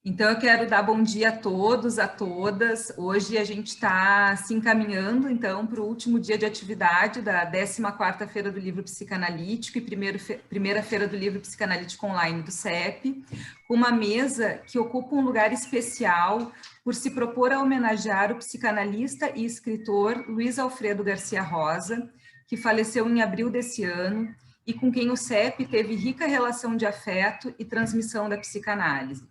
Então, eu quero dar bom dia a todos, a todas. Hoje a gente está se encaminhando, então, para o último dia de atividade da 14ª Feira do Livro Psicanalítico e primeira Feira do Livro Psicanalítico Online do CEP, com uma mesa que ocupa um lugar especial por se propor a homenagear o psicanalista e escritor Luiz Alfredo Garcia Rosa, que faleceu em abril desse ano e com quem o CEP teve rica relação de afeto e transmissão da psicanálise.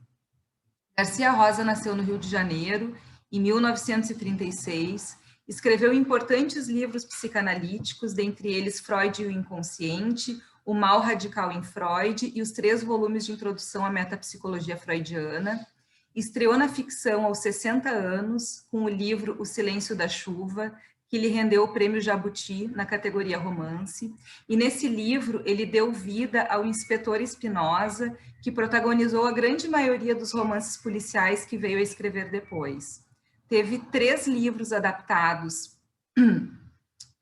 Garcia Rosa nasceu no Rio de Janeiro, em 1936, escreveu importantes livros psicanalíticos, dentre eles Freud e o Inconsciente, O Mal Radical em Freud e os 3 volumes de introdução à metapsicologia freudiana. Estreou na ficção aos 60 anos, com o livro O Silêncio da Chuva, que lhe rendeu o Prêmio Jabuti na categoria romance. E nesse livro ele deu vida ao inspetor Espinosa, que protagonizou a grande maioria dos romances policiais que veio a escrever depois. Teve 3 livros adaptados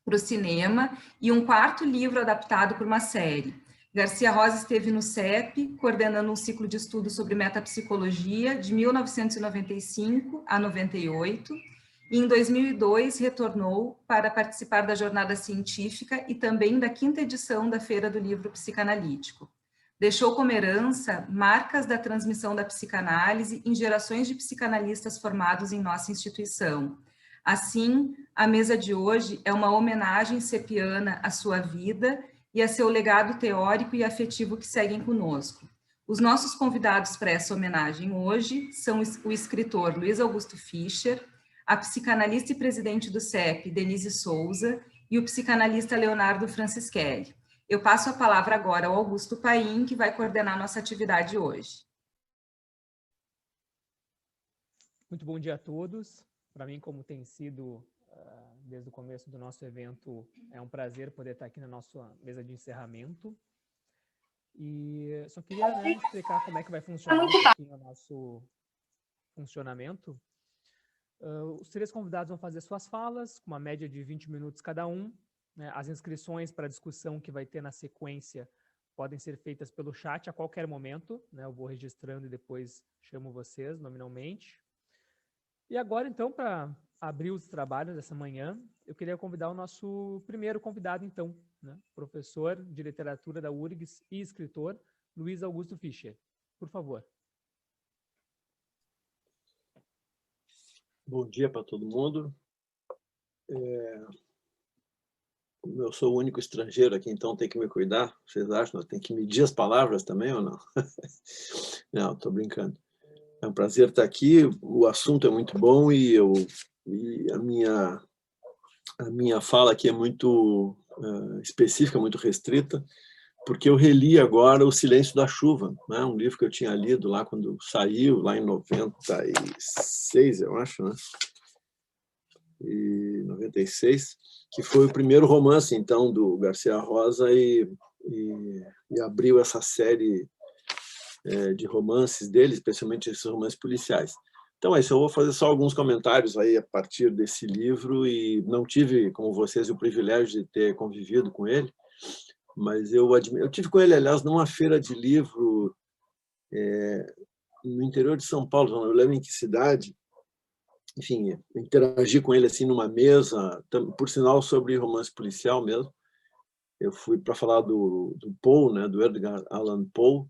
para o cinema e um 4º livro adaptado para uma série. Garcia Rosa esteve no CEP, coordenando um ciclo de estudos sobre metapsicologia de 1995 a 98, e em 2002 retornou para participar da jornada científica e também da 5ª edição da Feira do Livro Psicanalítico. Deixou como herança marcas da transmissão da psicanálise em gerações de psicanalistas formados em nossa instituição. Assim, a mesa de hoje é uma homenagem cepiana à sua vida e a seu legado teórico e afetivo que seguem conosco. Os nossos convidados para essa homenagem hoje são o escritor Luiz Augusto Fischer, a psicanalista e presidente do CEP, Denise Souza, e o psicanalista Leonardo Francischelli. Eu passo a palavra agora ao Augusto Paim, que vai coordenar nossa atividade hoje. Muito bom dia a todos. Para mim, como tem sido desde o começo do nosso evento, é um prazer poder estar aqui na nossa mesa de encerramento. E só queria explicar como é que vai funcionar um pouquinho o nosso funcionamento. Os 3 convidados vão fazer suas falas, com uma média de 20 minutos cada um. As inscrições para a discussão que vai ter na sequência podem ser feitas pelo chat a qualquer momento. Eu vou registrando e depois chamo vocês nominalmente. E agora, então, para abrir os trabalhos dessa manhã, eu queria convidar o nosso primeiro convidado, então, professor de literatura da URGS e escritor, Luiz Augusto Fischer. Por favor. Bom dia para todo mundo. Eu sou o único estrangeiro aqui, então tem que me cuidar. Vocês acham? Tem que medir as palavras também ou não? Não, estou brincando. É um prazer estar aqui. O assunto é muito bom e a minha fala aqui é muito específica, muito restrita, porque eu reli agora O Silêncio da Chuva, um livro que eu tinha lido lá quando saiu, lá em 96, eu acho, e 96, que foi o primeiro romance, então, do Garcia Rosa e abriu essa série de romances dele, especialmente esses romances policiais. Então é isso, eu vou fazer só alguns comentários aí a partir desse livro, e não tive, como vocês, o privilégio de ter convivido com ele, mas eu tive com ele, aliás, numa feira de livro no interior de São Paulo, não lembro em que cidade. Enfim, interagi com ele assim numa mesa, por sinal sobre romance policial mesmo. Eu fui para falar do Poe, do Edgar Allan Poe,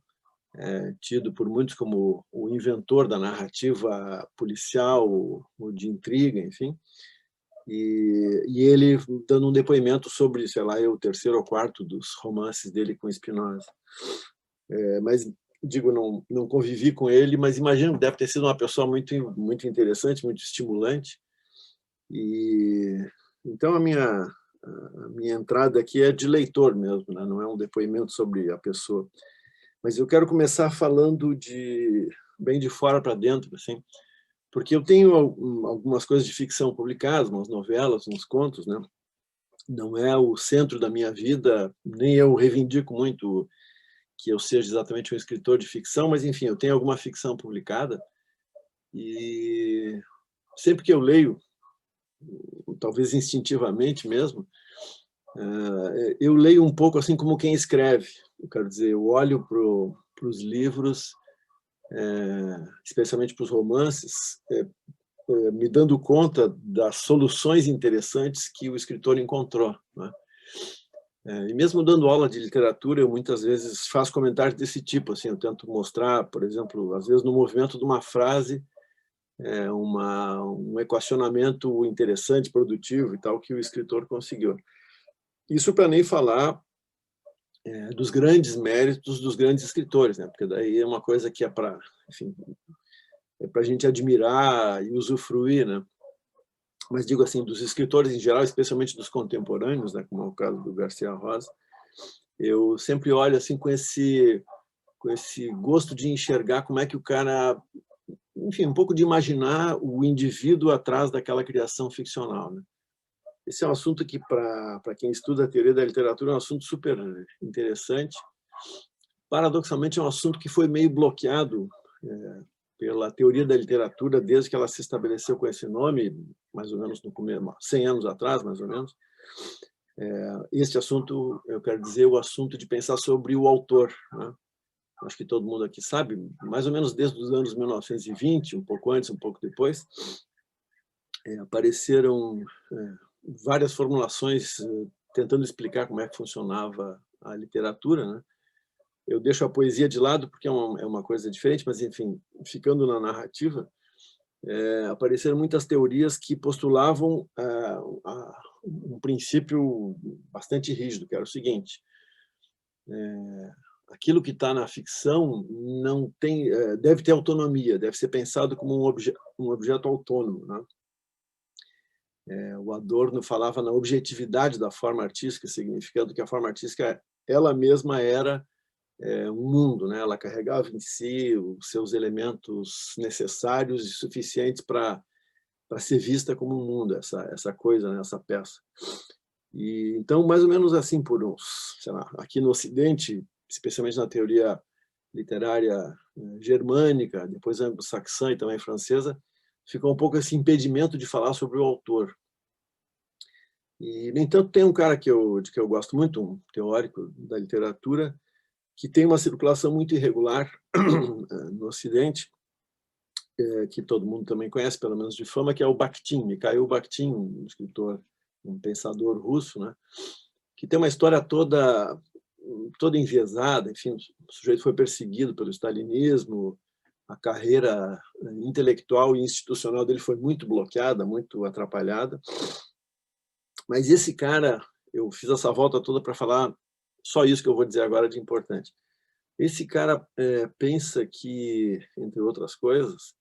tido por muitos como o inventor da narrativa policial, ou de intriga, enfim. E ele dando um depoimento sobre, sei lá, o 3º ou 4º dos romances dele com Spinoza. Mas, digo, não convivi com ele, mas imagino que deve ter sido uma pessoa muito, muito interessante, muito estimulante. E então a minha entrada aqui é de leitor mesmo, não é um depoimento sobre a pessoa. Mas eu quero começar falando bem de fora para dentro, assim, porque eu tenho algumas coisas de ficção publicadas, umas novelas, uns contos, Não é o centro da minha vida, nem eu reivindico muito que eu seja exatamente um escritor de ficção, mas, enfim, eu tenho alguma ficção publicada, e sempre que eu leio, talvez instintivamente mesmo, eu leio um pouco assim como quem escreve. Eu quero dizer, eu olho para os livros especialmente para os romances, me dando conta das soluções interessantes que o escritor encontrou, né? E mesmo dando aula de literatura, eu muitas vezes faço comentários desse tipo, assim, eu tento mostrar, por exemplo, às vezes no movimento de uma frase, um equacionamento interessante, produtivo e tal, que o escritor conseguiu. Isso para nem falar dos grandes méritos dos grandes escritores, né? Porque daí é uma coisa que é para, enfim, é para a gente admirar e usufruir, né? Mas digo assim, dos escritores em geral, especialmente dos contemporâneos, né? Como é o caso do Garcia Rosa, eu sempre olho assim com esse gosto de enxergar como é que o cara, enfim, um pouco de imaginar o indivíduo atrás daquela criação ficcional, né? Esse é um assunto que, para quem estuda a teoria da literatura, é um assunto super interessante. Paradoxalmente, é um assunto que foi meio bloqueado pela teoria da literatura desde que ela se estabeleceu com esse nome, mais ou menos no começo, 100 anos atrás, mais ou menos. Este assunto, eu quero dizer, o assunto de pensar sobre o autor, né? Acho que todo mundo aqui sabe, mais ou menos desde os anos 1920, um pouco antes, um pouco depois, apareceram várias formulações tentando explicar como é que funcionava a literatura, né? Eu deixo a poesia de lado porque é uma coisa diferente, mas, enfim, ficando na narrativa, apareceram muitas teorias que postulavam um princípio bastante rígido, que era o seguinte: aquilo que está na ficção não tem, deve ter autonomia, deve ser pensado como um objeto autônomo, né? O Adorno falava na objetividade da forma artística, significando que a forma artística ela mesma era um mundo, né? Ela carregava em si os seus elementos necessários e suficientes para ser vista como um mundo, essa coisa, né? Essa peça. E então, mais ou menos assim, por uns, sei lá, aqui no Ocidente, especialmente na teoria literária germânica, depois anglo-saxã e também francesa, ficou um pouco esse impedimento de falar sobre o autor. E, no entanto, tem um cara de que eu gosto muito, um teórico da literatura, que tem uma circulação muito irregular no Ocidente, que todo mundo também conhece, pelo menos de fama, que é o Bakhtin, Mikhail Bakhtin, um escritor, um pensador russo, né? Que tem uma história toda enviesada, enfim, o sujeito foi perseguido pelo stalinismo, a carreira intelectual e institucional dele foi muito bloqueada, muito atrapalhada. Mas esse cara, eu fiz essa volta toda para falar só isso que eu vou dizer agora de importante. Esse cara pensa que, entre outras coisas,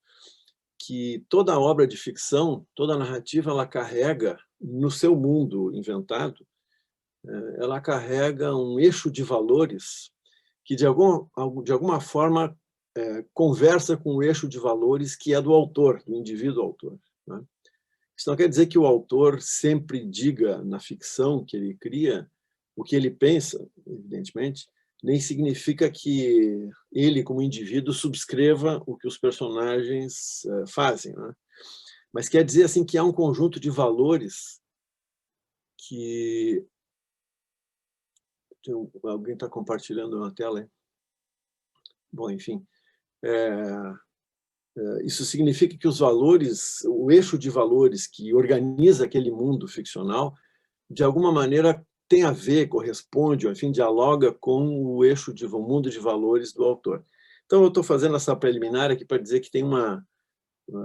que toda obra de ficção, toda narrativa, ela carrega, no seu mundo inventado, ela carrega um eixo de valores que, de alguma forma, conversa com o eixo de valores que é do autor, do indivíduo autor, né? Isso não quer dizer que o autor sempre diga na ficção que ele cria o que ele pensa, evidentemente, nem significa que ele, como indivíduo, subscreva o que os personagens fazem, né? Mas quer dizer assim que há um conjunto de valores que... Alguém está compartilhando na tela, hein? Bom, enfim. Isso significa que os valores, o eixo de valores que organiza aquele mundo ficcional, de alguma maneira tem a ver, corresponde, ou, enfim, dialoga com o eixo de o mundo de valores do autor. Então, eu estou fazendo essa preliminar aqui para dizer que tem uma...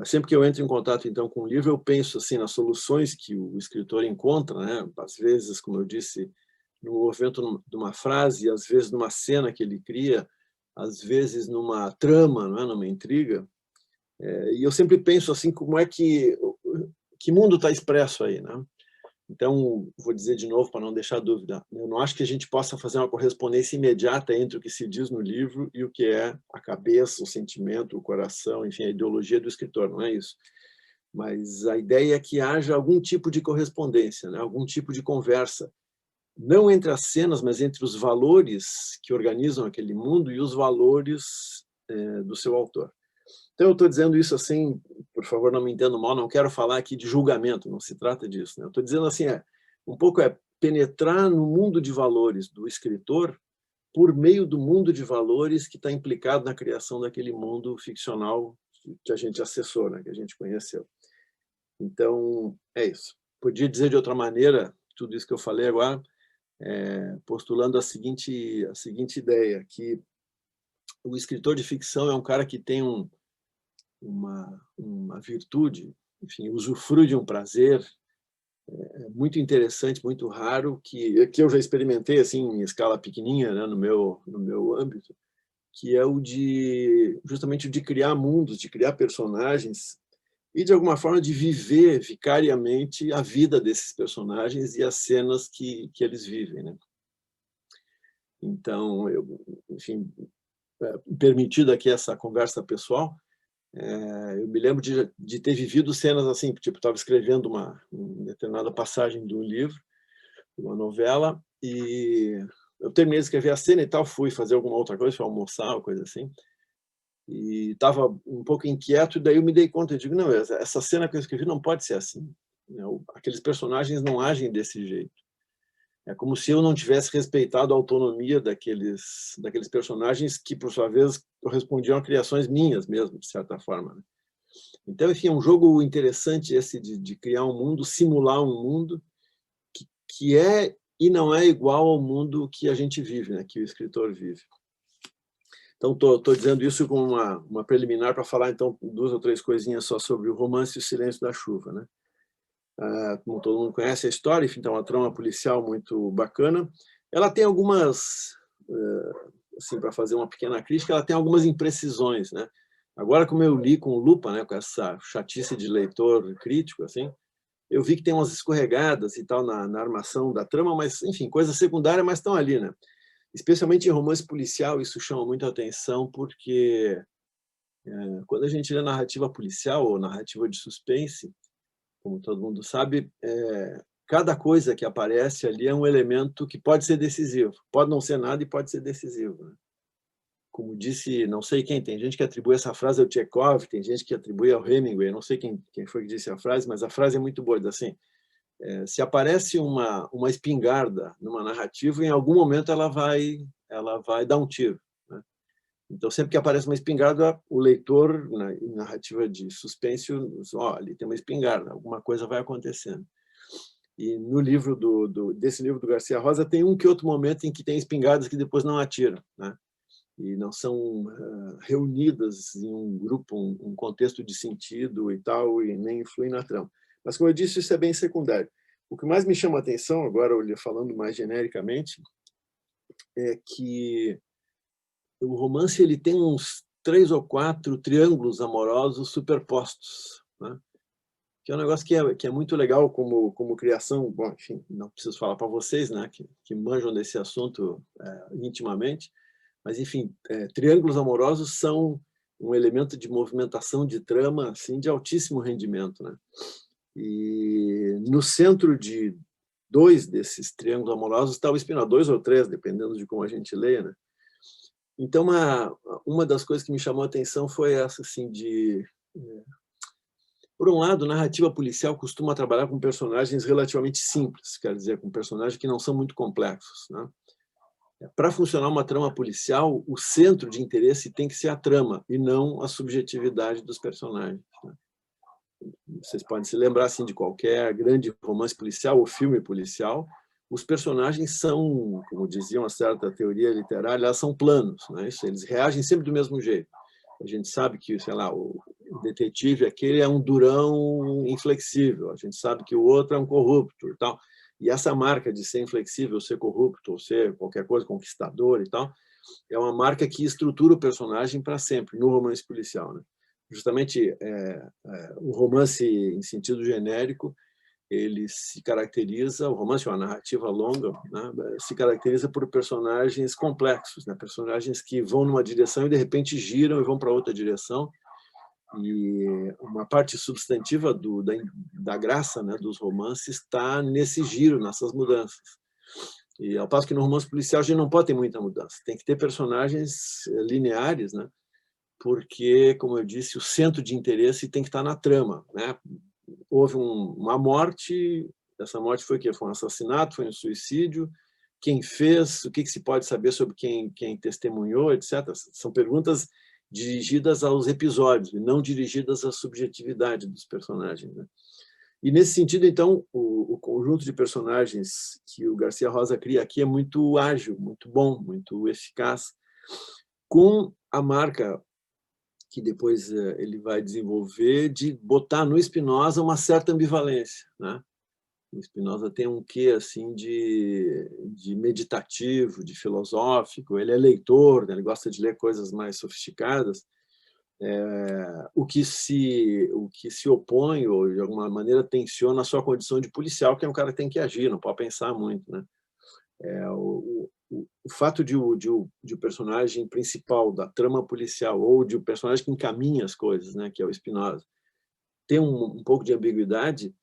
Sempre que eu entro em contato, então, com o livro, eu penso assim nas soluções que o escritor encontra, né? Às vezes, como eu disse, no movimento de uma frase, às vezes numa cena que ele cria, às vezes numa trama, não é? Numa intriga. E eu sempre penso assim, como é que mundo está expresso aí, né? Então, vou dizer de novo, para não deixar dúvida, eu não acho que a gente possa fazer uma correspondência imediata entre o que se diz no livro e o que é a cabeça, o sentimento, o coração, enfim, a ideologia do escritor, não é isso. Mas a ideia é que haja algum tipo de correspondência, né? Algum tipo de conversa, não entre as cenas, mas entre os valores que organizam aquele mundo e os valores do seu autor. Então, eu estou dizendo isso assim, por favor, não me entendam mal, não quero falar aqui de julgamento, não se trata disso, né? Eu estou dizendo assim, um pouco penetrar no mundo de valores do escritor por meio do mundo de valores que está implicado na criação daquele mundo ficcional que a gente acessou, né, que a gente conheceu. Então, é isso. Podia dizer de outra maneira, tudo isso que eu falei agora, postulando a seguinte ideia, que o escritor de ficção é um cara que tem uma virtude, enfim, usufrui de um prazer muito interessante, muito raro, que eu já experimentei assim em escala pequenininha, né, no meu âmbito, que é justamente o de criar mundos, de criar personagens e, de alguma forma, de viver vicariamente a vida desses personagens e as cenas que eles vivem, né? Então, enfim, permitido aqui essa conversa pessoal, eu me lembro de ter vivido cenas assim, tipo, estava escrevendo uma determinada passagem de um livro, uma novela, e eu terminei de escrever a cena e tal, fui fazer alguma outra coisa, fui almoçar, coisa assim, e estava um pouco inquieto, e daí eu me dei conta, eu digo, não, essa cena que eu escrevi não pode ser assim. Aqueles personagens não agem desse jeito. É como se eu não tivesse respeitado a autonomia daqueles personagens que, por sua vez, correspondiam a criações minhas mesmo, de certa forma, né? Então, enfim, é um jogo interessante esse de criar um mundo, simular um mundo que é e não é igual ao mundo que a gente vive, né, que o escritor vive. Então, estou dizendo isso como uma preliminar para falar, então, 2 ou 3 coisinhas só sobre o romance O Silêncio da Chuva, né? Como todo mundo conhece a história, enfim, então, uma trama policial muito bacana. Ela tem algumas, assim, para fazer uma pequena crítica, ela tem algumas imprecisões, né? Agora, como eu li com lupa, né, com essa chatice de leitor crítico, assim, eu vi que tem umas escorregadas e tal na armação da trama, mas, enfim, coisa secundária, mas estão ali, né? Especialmente em romance policial, isso chama muito a atenção, porque quando a gente lê narrativa policial ou narrativa de suspense, como todo mundo sabe, cada coisa que aparece ali é um elemento que pode ser decisivo. Pode não ser nada e pode ser decisivo, né? Como disse, não sei quem, tem gente que atribui essa frase ao Chekhov, tem gente que atribui ao Hemingway, não sei quem foi que disse a frase, mas a frase é muito boa, diz assim, se aparece uma espingarda numa narrativa, em algum momento ela vai dar um tiro, né? Então, sempre que aparece uma espingarda, o leitor, em narrativa de suspense, ali tem uma espingarda, alguma coisa vai acontecendo. E no livro desse livro do Garcia Rosa, tem um que outro momento em que tem espingardas que depois não atiram, né? E não são reunidas em um grupo, um contexto de sentido e tal, e nem influem na trama. Mas, como eu disse, isso é bem secundário. O que mais me chama a atenção, agora falando mais genericamente, é que o romance ele tem uns 3 ou 4 triângulos amorosos superpostos, né? Que é um negócio que é muito legal como criação. Bom, enfim, não preciso falar para vocês, né, que manjam desse assunto intimamente, mas, enfim, triângulos amorosos são um elemento de movimentação de trama assim, de altíssimo rendimento, né? E no centro de 2 desses triângulos amorosos está o espinho, 2 ou 3, dependendo de como a gente leia, né? Então, uma das coisas que me chamou a atenção foi essa, assim, por um lado, narrativa policial costuma trabalhar com personagens relativamente simples, quer dizer, com personagens que não são muito complexos, né? Para funcionar uma trama policial, o centro de interesse tem que ser a trama e não a subjetividade dos personagens, né? Vocês podem se lembrar assim, de qualquer grande romance policial ou filme policial, os personagens são, como dizia uma certa teoria literária, elas são planos, né? Eles reagem sempre do mesmo jeito. A gente sabe que, sei lá, o detetive aquele é um durão inflexível, a gente sabe que o outro é um corrupto e tal. E essa marca de ser inflexível, ser corrupto, ou ser qualquer coisa, conquistador e tal, é uma marca que estrutura o personagem para sempre, no romance policial, né? Justamente o romance, em sentido genérico, ele se caracteriza, o romance é uma narrativa longa, né, se caracteriza por personagens complexos, né, personagens que vão numa direção e, de repente, giram e vão para outra direção. E uma parte substantiva da graça, né, dos romances está nesse giro, nessas mudanças. E ao passo que no romance policial a gente não pode ter muita mudança, tem que ter personagens lineares, né, porque, como eu disse, o centro de interesse tem que estar na trama, né? Houve uma morte, essa morte foi o quê? Foi um assassinato, foi um suicídio, quem fez, o que se pode saber sobre quem testemunhou, etc. São perguntas dirigidas aos episódios, e não dirigidas à subjetividade dos personagens, né? E, nesse sentido, então, o conjunto de personagens que o Garcia Rosa cria aqui é muito ágil, muito bom, muito eficaz, com a marca que depois ele vai desenvolver de botar no Spinoza uma certa ambivalência, né? O Spinoza tem um quê assim de meditativo, de filosófico, ele é leitor, né? Ele gosta de ler coisas mais sofisticadas, o que se opõe, ou de alguma maneira tensiona a sua condição de policial, que é um cara que tem que agir, não pode pensar muito, né? O fato de o personagem principal da trama policial, ou de o personagem que encaminha as coisas, né, que é o Spinoza, ter um pouco de ambiguidade,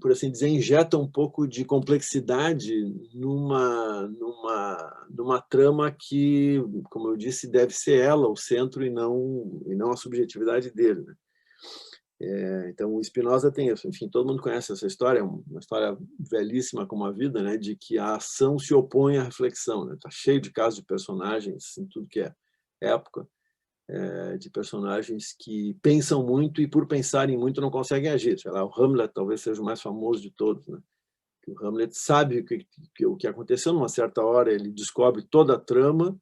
por assim dizer, injeta um pouco de complexidade numa trama que, como eu disse, deve ser ela o centro e não a subjetividade dele, né? Então, o Spinoza tem isso. Enfim, todo mundo conhece essa história, uma história velhíssima como a vida, né, de que a ação se opõe à reflexão, né? Tá cheio de casos de personagens em tudo que é época, de personagens que pensam muito e, por pensarem muito, não conseguem agir. Sei lá, o Hamlet talvez seja o mais famoso de todos, né? O Hamlet sabe o que aconteceu numa certa hora, ele descobre toda a trama,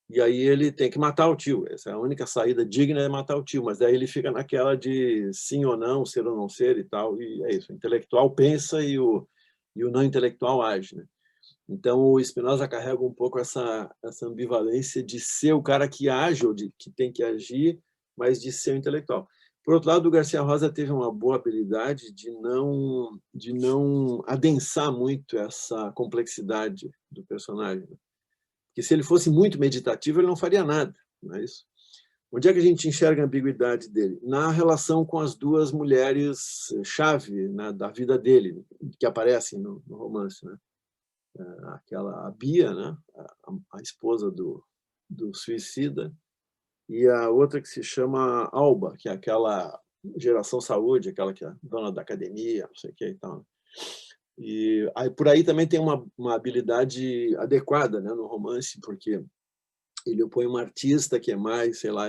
e aí ele tem que matar o tio. Essa é a única saída digna, é matar o tio. Mas daí ele fica naquela de sim ou não, ser ou não ser e tal. E é isso. O intelectual pensa e o não intelectual age, né? Então, o Spinoza carrega um pouco essa ambivalência de ser o cara que age, ou que tem que agir, mas de ser o intelectual. Por outro lado, o Garcia Rosa teve uma boa habilidade de não adensar muito essa complexidade do personagem. Porque se ele fosse muito meditativo, ele não faria nada, não é isso? Onde é que a gente enxerga a ambiguidade dele? Na relação com as duas mulheres-chave, né, da vida dele, que aparecem no romance, né? A Bia, né, a esposa do suicida, e a outra que se chama Alba, que é aquela geração saúde, aquela que é dona da academia, não sei o que e tal. E aí, por aí também tem uma habilidade adequada, né, no romance, porque ele opõe uma artista que é mais, sei lá,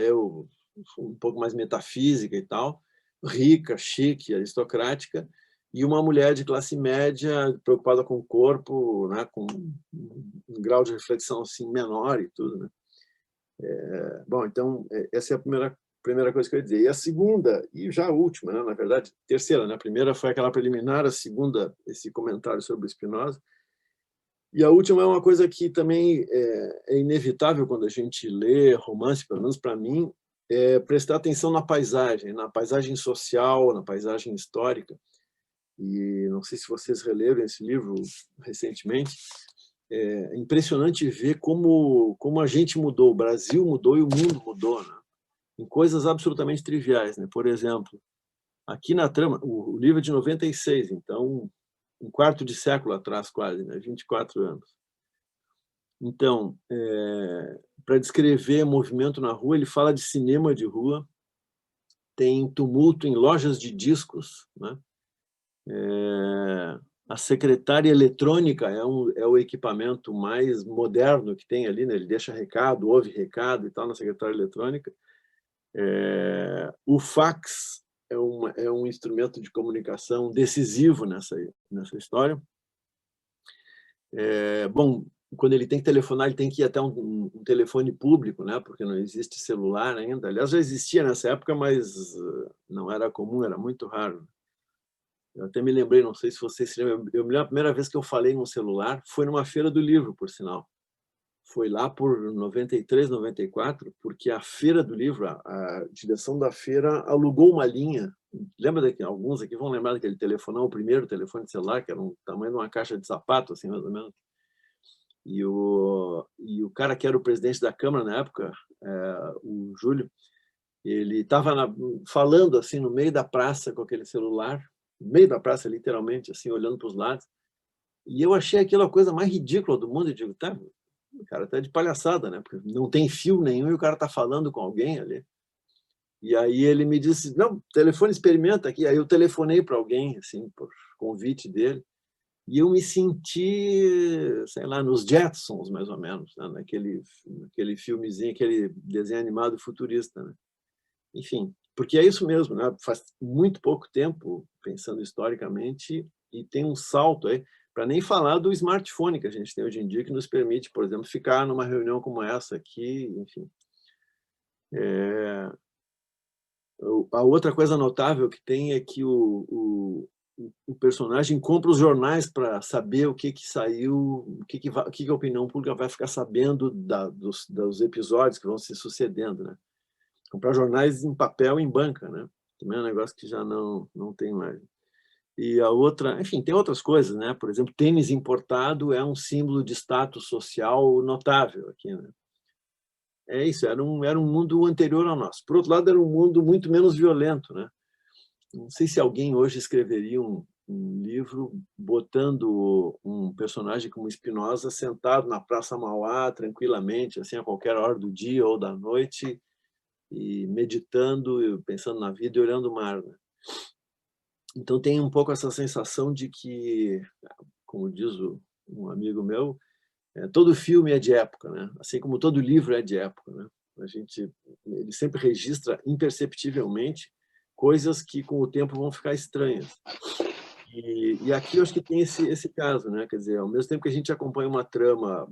um pouco mais metafísica e tal, rica, chique, aristocrática, e uma mulher de classe média preocupada com o corpo, né, com um grau de reflexão assim menor e tudo, né? Bom, então essa é a primeira coisa que eu ia dizer. E a segunda, e já a última, né, na verdade, terceira, né? A primeira foi aquela preliminar, a segunda, esse comentário sobre o Spinoza. E a última é uma coisa que também é inevitável quando a gente lê romance, pelo menos para mim, é prestar atenção na paisagem social, na paisagem histórica. E não sei se vocês releram esse livro recentemente. É impressionante ver como a gente mudou, o Brasil mudou e o mundo mudou, né? Em coisas absolutamente triviais, né? Por exemplo, aqui na trama, o livro é de 96, então um quarto de século atrás quase, né? 24 anos. Então, para descrever movimento na rua, ele fala de cinema de rua, tem tumulto em lojas de discos, né? A secretária eletrônica é o equipamento mais moderno que tem ali, né? Ele deixa recado, ouve recado e tal na secretária eletrônica. O fax é um instrumento de comunicação decisivo nessa história. Bom, quando ele tem que telefonar, ele tem que ir até um telefone público, né? Porque não existe celular ainda. Aliás, já existia nessa época, mas não era comum, era muito raro. Eu até me lembrei, não sei se vocês se lembram, eu me lembro a primeira vez que eu falei num celular foi numa feira do livro, por sinal. Foi lá por 93, 94, porque a feira do livro, a direção da feira alugou uma linha. Lembra alguns aqui vão lembrar daquele telefonão, o primeiro telefone de celular, que era um tamanho de uma caixa de sapato, assim, mais ou menos. E o cara que era o presidente da Câmara na época, o Júlio, ele estava falando assim no meio da praça com aquele celular, no meio da praça, literalmente, assim, olhando para os lados. E eu achei aquilo a coisa mais ridícula do mundo. Eu digo, tá, o cara tá de palhaçada, né? Porque não tem fio nenhum e o cara tá falando com alguém ali. E aí ele me disse, não, telefone, experimenta aqui. Aí eu telefonei para alguém, assim, por convite dele. E eu me senti, sei lá, nos Jetsons, mais ou menos, né? naquele filmezinho, aquele desenho animado futurista, né? Enfim, porque é isso mesmo, né? Faz muito pouco tempo, pensando historicamente, e tem um salto aí, para nem falar do smartphone que a gente tem hoje em dia, que nos permite, por exemplo, ficar numa reunião como essa aqui, enfim. A outra coisa notável que tem é que o personagem compra os jornais para saber o que saiu, o que a opinião pública vai ficar sabendo dos episódios que vão se sucedendo, né? Comprar jornais em papel em banca, né? Também é um negócio que já não tem mais. E a outra, enfim, tem outras coisas, né? Por exemplo, tênis importado é um símbolo de status social notável aqui, né? É isso, era um mundo anterior ao nosso. Por outro lado, era um mundo muito menos violento, né? Não sei se alguém hoje escreveria um livro botando um personagem como Spinoza sentado na Praça Mauá, tranquilamente, assim, a qualquer hora do dia ou da noite, e meditando, pensando na vida e olhando o mar, né? Então tem um pouco essa sensação de que, como diz um amigo meu, todo filme é de época, né? Assim como todo livro é de época, né? Ele sempre registra imperceptivelmente coisas que com o tempo vão ficar estranhas. E aqui eu acho que tem esse caso, né? Quer dizer, ao mesmo tempo que a gente acompanha uma trama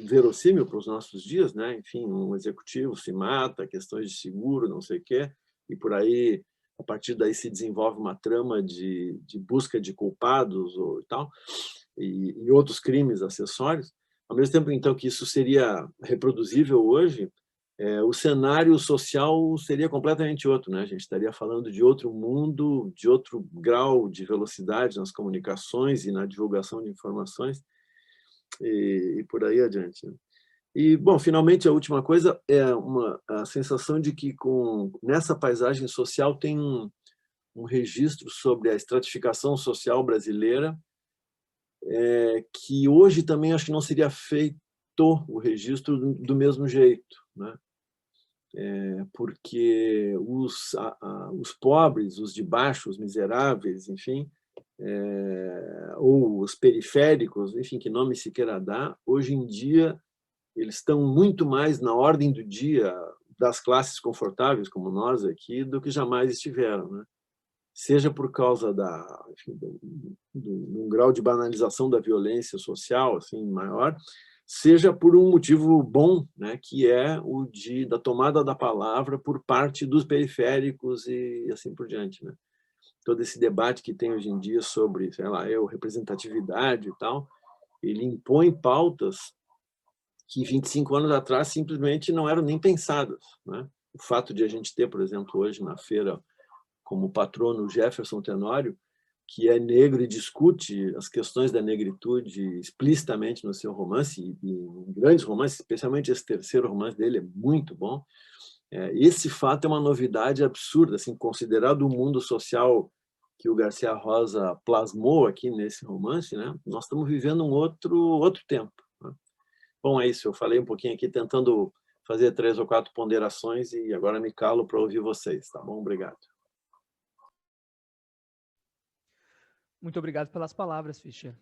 verossímil para os nossos dias, né? Enfim, um executivo se mata, questões de seguro, não sei o quê, e por aí, a partir daí se desenvolve uma trama de busca de culpados ou tal, e outros crimes acessórios. Ao mesmo tempo, então, que isso seria reproduzível hoje, o cenário social seria completamente outro, né? A gente estaria falando de outro mundo, de outro grau de velocidade nas comunicações e na divulgação de informações, e por aí adiante, né? E, bom, finalmente, a última coisa é a sensação de que nessa paisagem social tem um registro sobre a estratificação social brasileira, que hoje também acho que não seria feito o registro do mesmo jeito, né? Porque os pobres, os de baixo, os miseráveis, enfim, ou os periféricos, enfim, que nome se queira dar, hoje em dia eles estão muito mais na ordem do dia das classes confortáveis, como nós aqui, do que jamais estiveram, né? Seja por causa de um grau de banalização da violência social assim maior, seja por um motivo bom, né, que é da tomada da palavra por parte dos periféricos e assim por diante, né? Todo esse debate que tem hoje em dia sobre, sei lá, representatividade e tal, ele impõe pautas que 25 anos atrás simplesmente não eram nem pensadas, né? O fato de a gente ter, por exemplo, hoje na feira como patrono Jefferson Tenório, que é negro e discute as questões da negritude explicitamente no seu romance, e em grandes romances, especialmente esse terceiro romance dele é muito bom. Esse fato é uma novidade absurda, assim, considerado o mundo social que o Garcia Rosa plasmou aqui nesse romance, né? Nós estamos vivendo um outro tempo, né? Bom, é isso, eu falei um pouquinho aqui tentando fazer 3 ou 4 ponderações e agora me calo para ouvir vocês, tá bom? Obrigado. Muito obrigado pelas palavras, Fischer.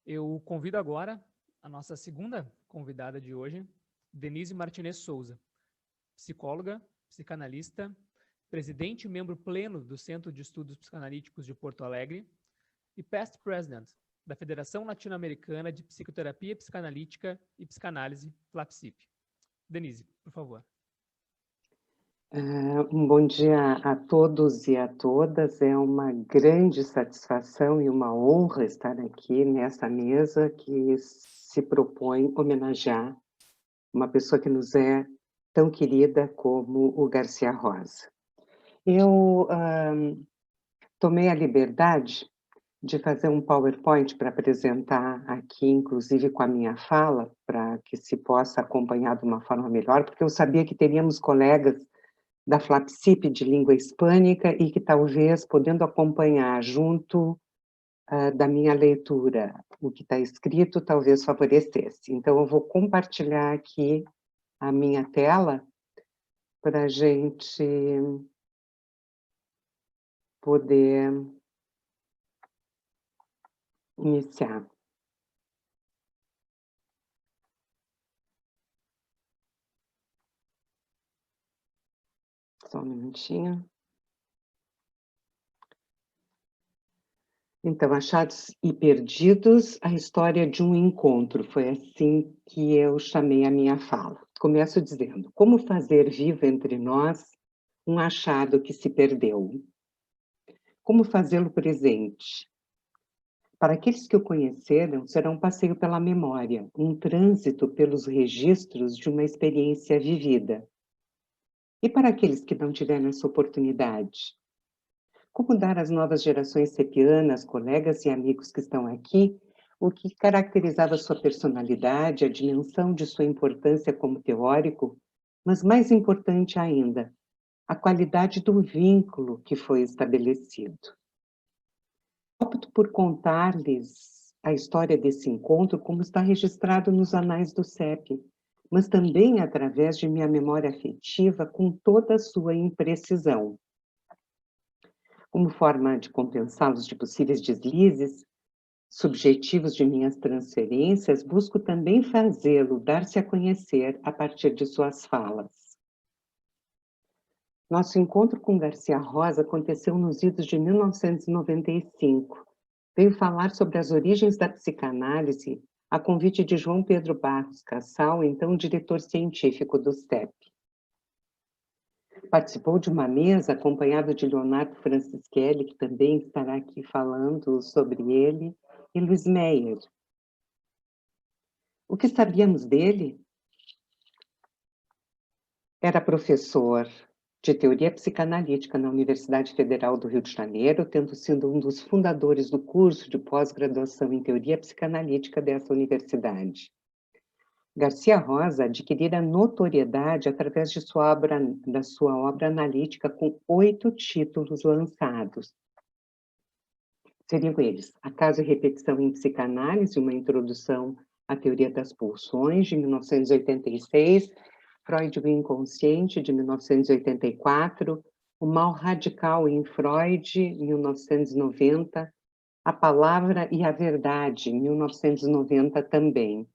Eu convido agora a nossa segunda convidada de hoje, Denise Martinez Souza, psicóloga, psicanalista, presidente e membro pleno do Centro de Estudos Psicanalíticos de Porto Alegre e past president da Federação Latino-Americana de Psicoterapia Psicanalítica e Psicanálise, FLAPSIP. Denise, por favor. Um bom dia a todos e a todas. É uma grande satisfação e uma honra estar aqui nessa mesa que se propõe homenagear uma pessoa que nos é tão querida como o Garcia Rosa. Eu tomei a liberdade de fazer um PowerPoint para apresentar aqui, inclusive com a minha fala, para que se possa acompanhar de uma forma melhor, porque eu sabia que teríamos colegas da FLAPSIP de língua hispânica e que talvez, podendo acompanhar junto da minha leitura o que está escrito, talvez favorecesse. Então, eu vou compartilhar aqui a minha tela para a gente poder iniciar. Só um minutinho. Então, Achados e Perdidos, a história de um encontro. Foi assim que eu chamei a minha fala. Começo dizendo, como fazer vivo entre nós um achado que se perdeu? Como fazê-lo presente? Para aqueles que o conheceram, será um passeio pela memória, um trânsito pelos registros de uma experiência vivida. E para aqueles que não tiveram essa oportunidade? Como dar às novas gerações sepianas, colegas e amigos que estão aqui, o que caracterizava sua personalidade, a dimensão de sua importância como teórico, mas mais importante ainda, a qualidade do vínculo que foi estabelecido. Opto por contar-lhes a história desse encontro como está registrado nos anais do CEP, mas também através de minha memória afetiva com toda a sua imprecisão. Como forma de compensá-los de possíveis deslizes subjetivos de minhas transferências, busco também fazê-lo dar-se a conhecer a partir de suas falas. Nosso encontro com Garcia Rosa aconteceu nos idos de 1995. Veio falar sobre as origens da psicanálise a convite de João Pedro Barros Cassal, então diretor científico do CEP. Participou de uma mesa acompanhado de Leonardo Francischelli, que também estará aqui falando sobre ele, e Luiz Meyer. O que sabíamos dele? Era professor de teoria psicanalítica na Universidade Federal do Rio de Janeiro, tendo sido um dos fundadores do curso de pós-graduação em teoria psicanalítica dessa universidade. Garcia Rosa adquirira notoriedade através de da sua obra analítica com 8 títulos lançados. Seriam eles Acaso e Repetição em Psicanálise, uma introdução à teoria das pulsões, de 1986, Freud e o Inconsciente, de 1984, O Mal Radical em Freud, 1990, A Palavra e a Verdade, 1990 também.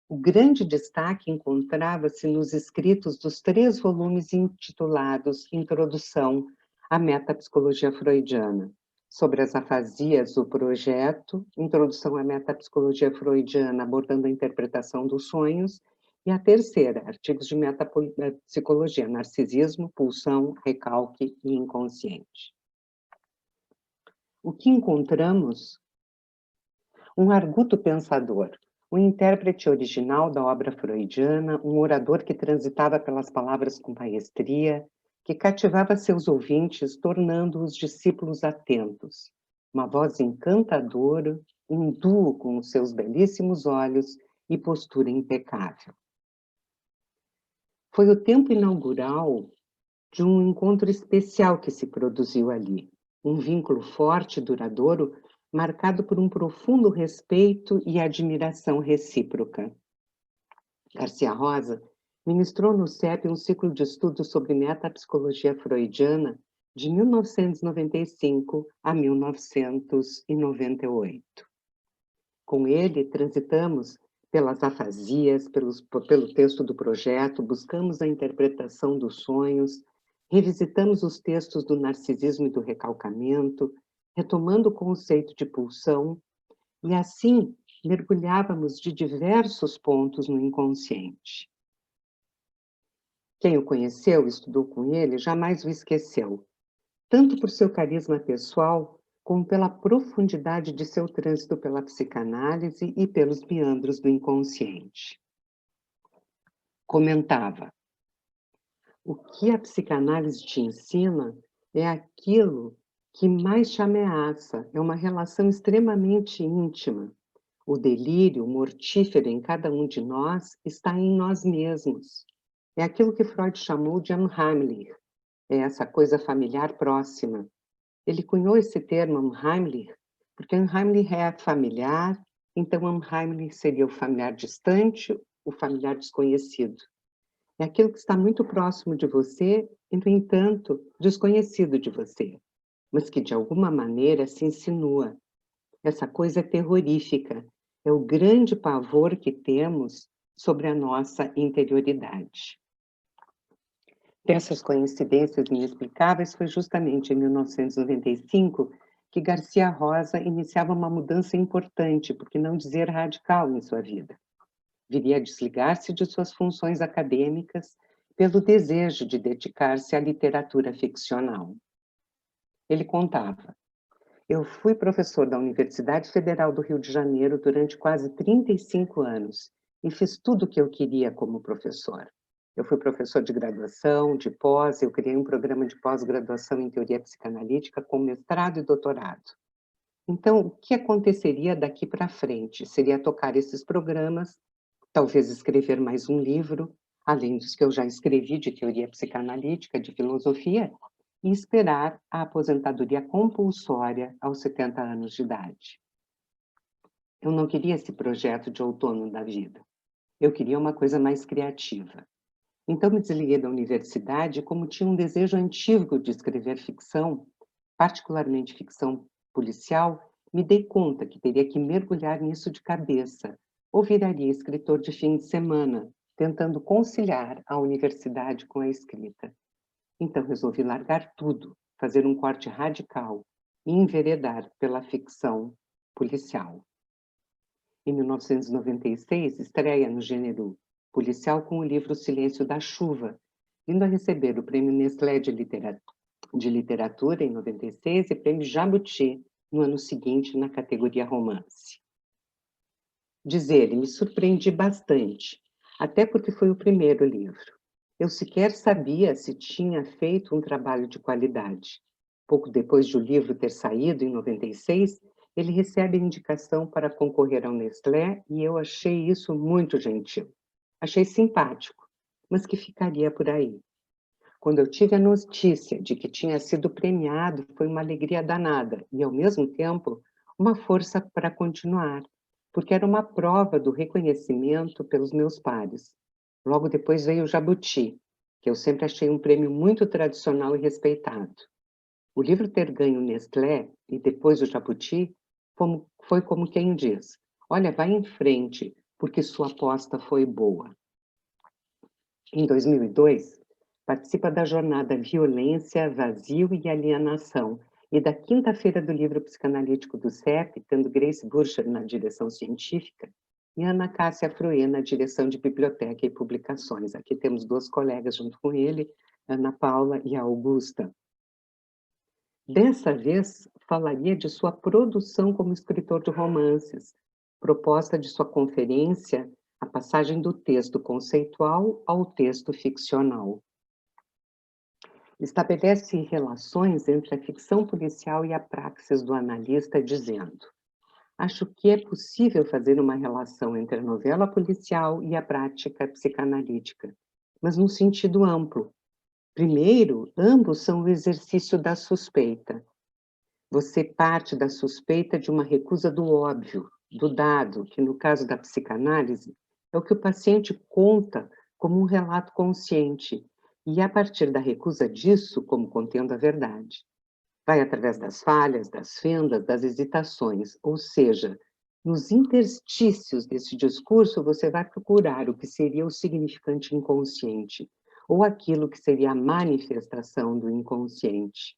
O grande destaque encontrava-se nos escritos dos 3 volumes intitulados Introdução à Metapsicologia Freudiana, sobre as afasias do projeto, Introdução à Metapsicologia Freudiana, abordando a interpretação dos sonhos, e a terceira, Artigos de Metapsicologia, Narcisismo, Pulsão, Recalque e Inconsciente. O que encontramos? Um arguto pensador, o intérprete original da obra freudiana, um orador que transitava pelas palavras com maestria, que cativava seus ouvintes, tornando-os discípulos atentos. Uma voz encantadora, um duo com os seus belíssimos olhos e postura impecável. Foi o tempo inaugural de um encontro especial que se produziu ali, um vínculo forte e duradouro, marcado por um profundo respeito e admiração recíproca. Garcia Rosa ministrou no CEP um ciclo de estudos sobre metapsicologia freudiana de 1995 a 1998. Com ele, transitamos pelas afasias, pelo texto do projeto, buscamos a interpretação dos sonhos, revisitamos os textos do narcisismo e do recalcamento, retomando o conceito de pulsão, e assim mergulhávamos de diversos pontos no inconsciente. Quem o conheceu, estudou com ele, jamais o esqueceu, tanto por seu carisma pessoal, como pela profundidade de seu trânsito pela psicanálise e pelos meandros do inconsciente. Comentava: o que a psicanálise te ensina é aquilo que mais te ameaça, é uma relação extremamente íntima. O delírio mortífero em cada um de nós está em nós mesmos. É aquilo que Freud chamou de Unheimlich, é essa coisa familiar próxima. Ele cunhou esse termo Unheimlich, porque Unheimlich é familiar, então Unheimlich seria o familiar distante, o familiar desconhecido. É aquilo que está muito próximo de você e, no entanto, desconhecido de você, mas que de alguma maneira se insinua. Essa coisa é terrorífica, é o grande pavor que temos sobre a nossa interioridade. Dessas coincidências inexplicáveis, foi justamente em 1995 que Garcia Rosa iniciava uma mudança importante, por que não dizer radical, em sua vida. Viria a desligar-se de suas funções acadêmicas pelo desejo de dedicar-se à literatura ficcional. Ele contava: eu fui professor da Universidade Federal do Rio de Janeiro durante quase 35 anos e fiz tudo o que eu queria como professor. Eu fui professor de graduação, de pós, eu criei um programa de pós-graduação em teoria psicanalítica com mestrado e doutorado. Então, o que aconteceria daqui para frente? Seria tocar esses programas, talvez escrever mais um livro, além dos que eu já escrevi de teoria psicanalítica, de filosofia, e esperar a aposentadoria compulsória aos 70 anos de idade. Eu não queria esse projeto de outono da vida. Eu queria uma coisa mais criativa. Então me desliguei da universidade, como tinha um desejo antigo de escrever ficção, particularmente ficção policial, me dei conta que teria que mergulhar nisso de cabeça, ou viraria escritor de fim de semana, tentando conciliar a universidade com a escrita. Então resolvi largar tudo, fazer um corte radical e enveredar pela ficção policial. Em 1996, estreia no gênero policial com o livro Silêncio da Chuva, vindo a receber o Prêmio Nestlé de Literatura em 96 e Prêmio Jabuti no ano seguinte na categoria romance. Diz ele, me surpreendi bastante, até porque foi o primeiro livro. Eu sequer sabia se tinha feito um trabalho de qualidade. Pouco depois de o livro ter saído, em 96, ele recebe a indicação para concorrer ao Nestlé e eu achei isso muito gentil. Achei simpático, mas que ficaria por aí. Quando eu tive a notícia de que tinha sido premiado, foi uma alegria danada e, ao mesmo tempo, uma força para continuar, porque era uma prova do reconhecimento pelos meus pares. Logo depois veio o Jabuti, que eu sempre achei um prêmio muito tradicional e respeitado. O livro ter ganho o Nestlé e depois o Jabuti foi como quem diz, olha, vai em frente, porque sua aposta foi boa. Em 2002, participa da jornada Violência, Vazio e Alienação e da quinta-feira do livro psicanalítico do CEP, tendo Grace Burcher na direção científica e Ana Cássia Fruê na direção de biblioteca e publicações. Aqui temos duas colegas junto com ele, Ana Paula e a Augusta. Dessa vez, falaria de sua produção como escritor de romances, proposta de sua conferência, a passagem do texto conceitual ao texto ficcional. Estabelece relações entre a ficção policial e a praxis do analista, dizendo: acho que é possível fazer uma relação entre a novela policial e a prática psicanalítica, mas num sentido amplo. Primeiro, ambos são o exercício da suspeita. Você parte da suspeita de uma recusa do óbvio, do dado, que no caso da psicanálise é o que o paciente conta como um relato consciente, e a partir da recusa disso, como contendo a verdade. Vai através das falhas, das fendas, das hesitações, ou seja, nos interstícios desse discurso você vai procurar o que seria o significante inconsciente, ou aquilo que seria a manifestação do inconsciente.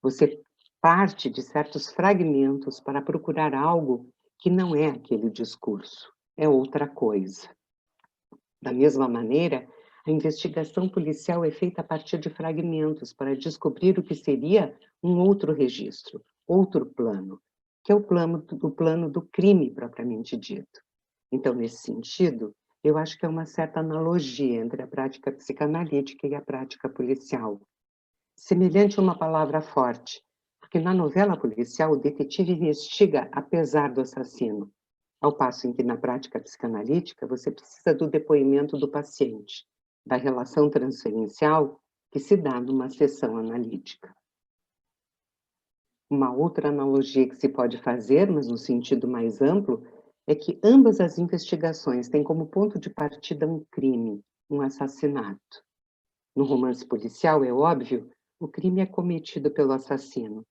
Você parte de certos fragmentos para procurar algo que não é aquele discurso, é outra coisa. Da mesma maneira, a investigação policial é feita a partir de fragmentos para descobrir o que seria um outro registro, outro plano, que é o plano do crime propriamente dito. Então, nesse sentido, eu acho que é uma certa analogia entre a prática psicanalítica e a prática policial. Semelhante a uma palavra forte, porque na novela policial o detetive investiga apesar do assassino, ao passo em que na prática psicanalítica você precisa do depoimento do paciente, da relação transferencial que se dá numa sessão analítica. Uma outra analogia que se pode fazer, mas no sentido mais amplo, é que ambas as investigações têm como ponto de partida um crime, um assassinato. No romance policial, é óbvio, o crime é cometido pelo assassino.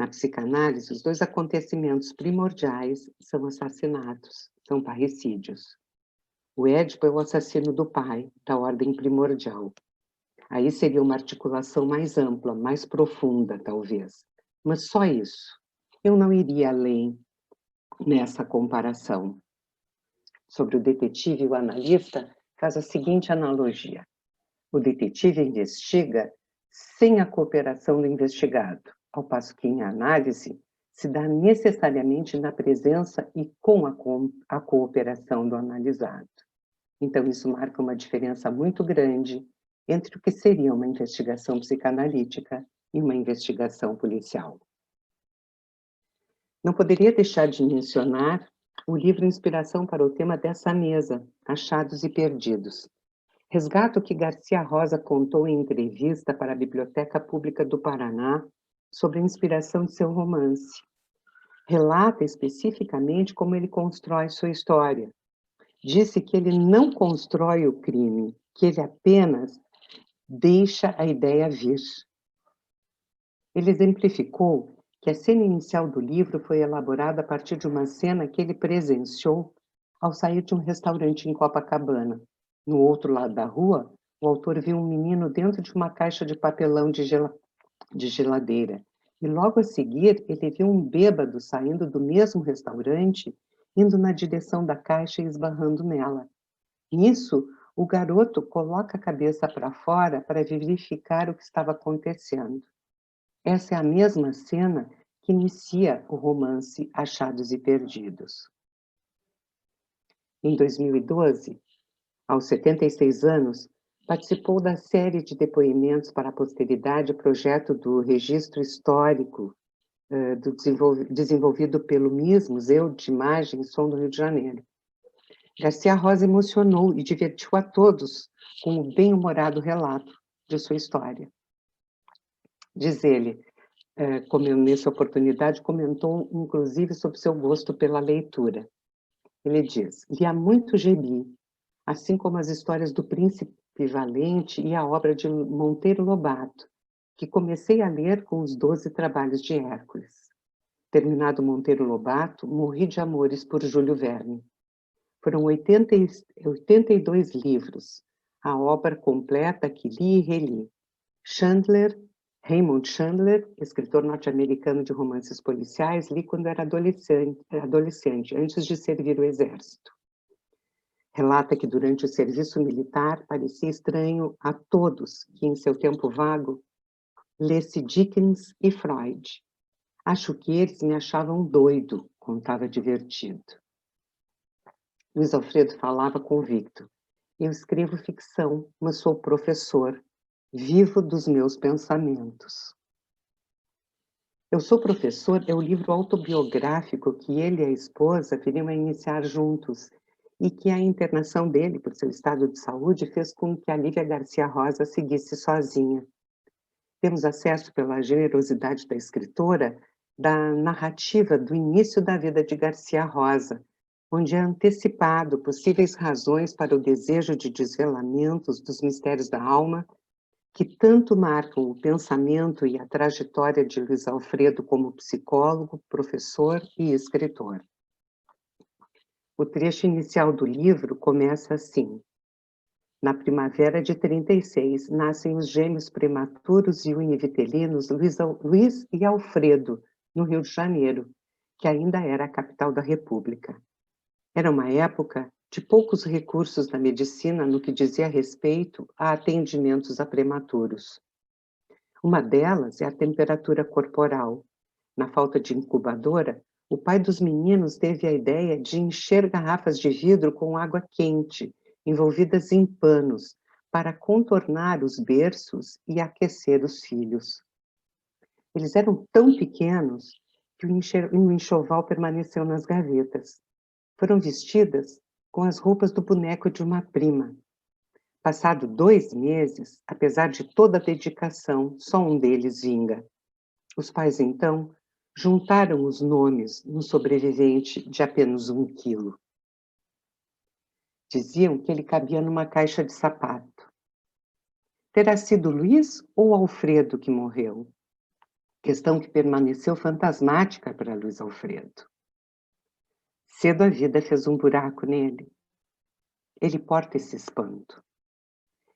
Na psicanálise, os dois acontecimentos primordiais são assassinatos, são parricídios. O Édipo é o assassino do pai, da ordem primordial. Aí seria uma articulação mais ampla, mais profunda, talvez. Mas só isso. Eu não iria além nessa comparação. Sobre o detetive e o analista, faz a seguinte analogia. O detetive investiga sem a cooperação do investigado, ao passo que em análise se dá necessariamente na presença e com a cooperação do analisado. Então, isso marca uma diferença muito grande entre o que seria uma investigação psicanalítica e uma investigação policial. Não poderia deixar de mencionar o livro Inspiração para o tema dessa mesa, Achados e Perdidos. Resgato que Garcia Rosa contou em entrevista para a Biblioteca Pública do Paraná sobre a inspiração de seu romance. Relata especificamente como ele constrói sua história. Disse que ele não constrói o crime, que ele apenas deixa a ideia vir. Ele exemplificou que a cena inicial do livro foi elaborada a partir de uma cena que ele presenciou ao sair de um restaurante em Copacabana. No outro lado da rua, o autor viu um menino dentro de uma caixa de papelão de geladeira. E logo a seguir, ele viu um bêbado saindo do mesmo restaurante, indo na direção da caixa e esbarrando nela. Nisso, o garoto coloca a cabeça para fora para verificar o que estava acontecendo. Essa é a mesma cena que inicia o romance Achados e Perdidos. Em 2012, aos 76 anos, participou da série de depoimentos para a posteridade, projeto do registro histórico desenvolvido pelo MIS, Museu de Imagem e Som do Rio de Janeiro. Garcia Rosa emocionou e divertiu a todos com o bem-humorado relato de sua história. Diz ele, como nessa oportunidade comentou, inclusive, sobre seu gosto pela leitura. Ele diz, lia muito gibi, assim como as histórias do Príncipe Valente e a obra de Monteiro Lobato, que comecei a ler com os 12 trabalhos de Hércules. Terminado Monteiro Lobato, morri de amores por Júlio Verne. Foram 82 livros, a obra completa que li e reli. Raymond Chandler, escritor norte-americano de romances policiais, li quando era adolescente, antes de servir o exército. Relata que durante o serviço militar parecia estranho a todos que, em seu tempo vago, lesse Dickens e Freud. Acho que eles me achavam doido, contava divertido. Luiz Alfredo falava convicto. Eu escrevo ficção, mas sou professor. Vivo dos meus pensamentos. Eu Sou Professor é o livro autobiográfico que ele e a esposa viriam a iniciar juntos e que a internação dele, por seu estado de saúde, fez com que a Lívia Garcia Rosa seguisse sozinha. Temos acesso, pela generosidade da escritora, da narrativa do início da vida de Garcia Rosa, onde é antecipado possíveis razões para o desejo de desvelamentos dos mistérios da alma que tanto marcam o pensamento e a trajetória de Luiz Alfredo como psicólogo, professor e escritor. O trecho inicial do livro começa assim. Na primavera de 36, nascem os gêmeos prematuros e univitelinos Luiz e Alfredo, no Rio de Janeiro, que ainda era a capital da República. Era uma época de poucos recursos na medicina no que dizia respeito a atendimentos a prematuros. Uma delas é a temperatura corporal. Na falta de incubadora, o pai dos meninos teve a ideia de encher garrafas de vidro com água quente, envolvidas em panos, para contornar os berços e aquecer os filhos. Eles eram tão pequenos que o enxoval permaneceu nas gavetas. Foram vestidas com as roupas do boneco de uma prima. Passado 2 meses, apesar de toda a dedicação, só um deles vinga. Os pais, então, juntaram os nomes no sobrevivente de apenas 1 quilo. Diziam que ele cabia numa caixa de sapato. Terá sido Luiz ou Alfredo que morreu? questão que permaneceu fantasmática para Luiz Alfredo. Cedo a vida fez um buraco nele. Ele porta esse espanto,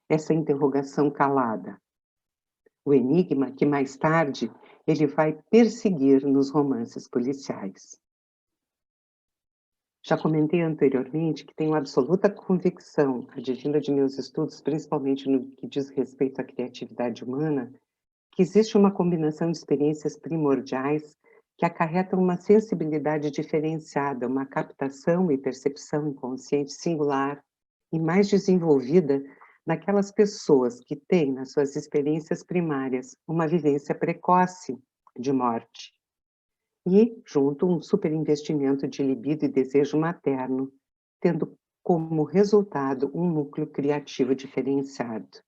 essa interrogação calada, o enigma que mais tarde ele vai perseguir nos romances policiais. Já comentei anteriormente que tenho absoluta convicção, advinda de meus estudos, principalmente no que diz respeito à criatividade humana, que existe uma combinação de experiências primordiais que acarretam uma sensibilidade diferenciada, uma captação e percepção inconsciente singular e mais desenvolvida naquelas pessoas que têm, nas suas experiências primárias, uma vivência precoce de morte. E, junto, um superinvestimento de libido e desejo materno, tendo como resultado um núcleo criativo diferenciado.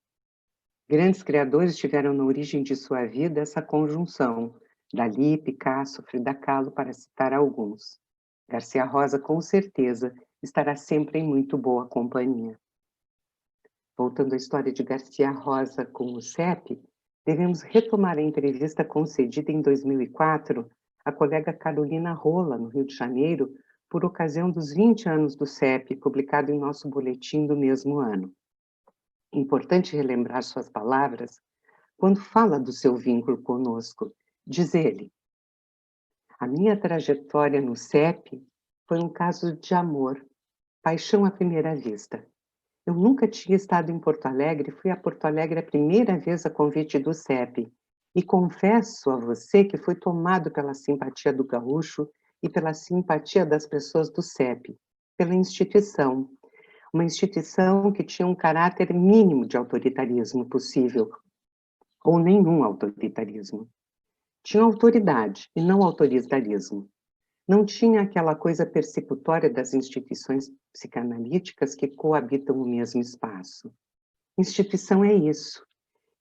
Grandes criadores tiveram na origem de sua vida essa conjunção, Dalí, Picasso, Frida Kahlo, para citar alguns. Garcia Rosa, com certeza, estará sempre em muito boa companhia. Voltando à história de Garcia Rosa com o CEP, devemos retomar a entrevista concedida em 2004 à colega Carolina Rola, no Rio de Janeiro, por ocasião dos 20 anos do CEP, publicado em nosso boletim do mesmo ano. Importante relembrar suas palavras quando fala do seu vínculo conosco. Diz ele: a minha trajetória no CEP foi um caso de amor, paixão à primeira vista. Eu nunca tinha estado em Porto Alegre, fui a Porto Alegre a primeira vez a convite do CEP, e confesso a você que fui tomado pela simpatia do gaúcho e pela simpatia das pessoas do CEP, pela instituição, uma instituição que tinha um caráter mínimo de autoritarismo possível, ou nenhum autoritarismo. Tinha autoridade e não autoritarismo. Não tinha aquela coisa persecutória das instituições psicanalíticas que coabitam o mesmo espaço. Instituição é isso.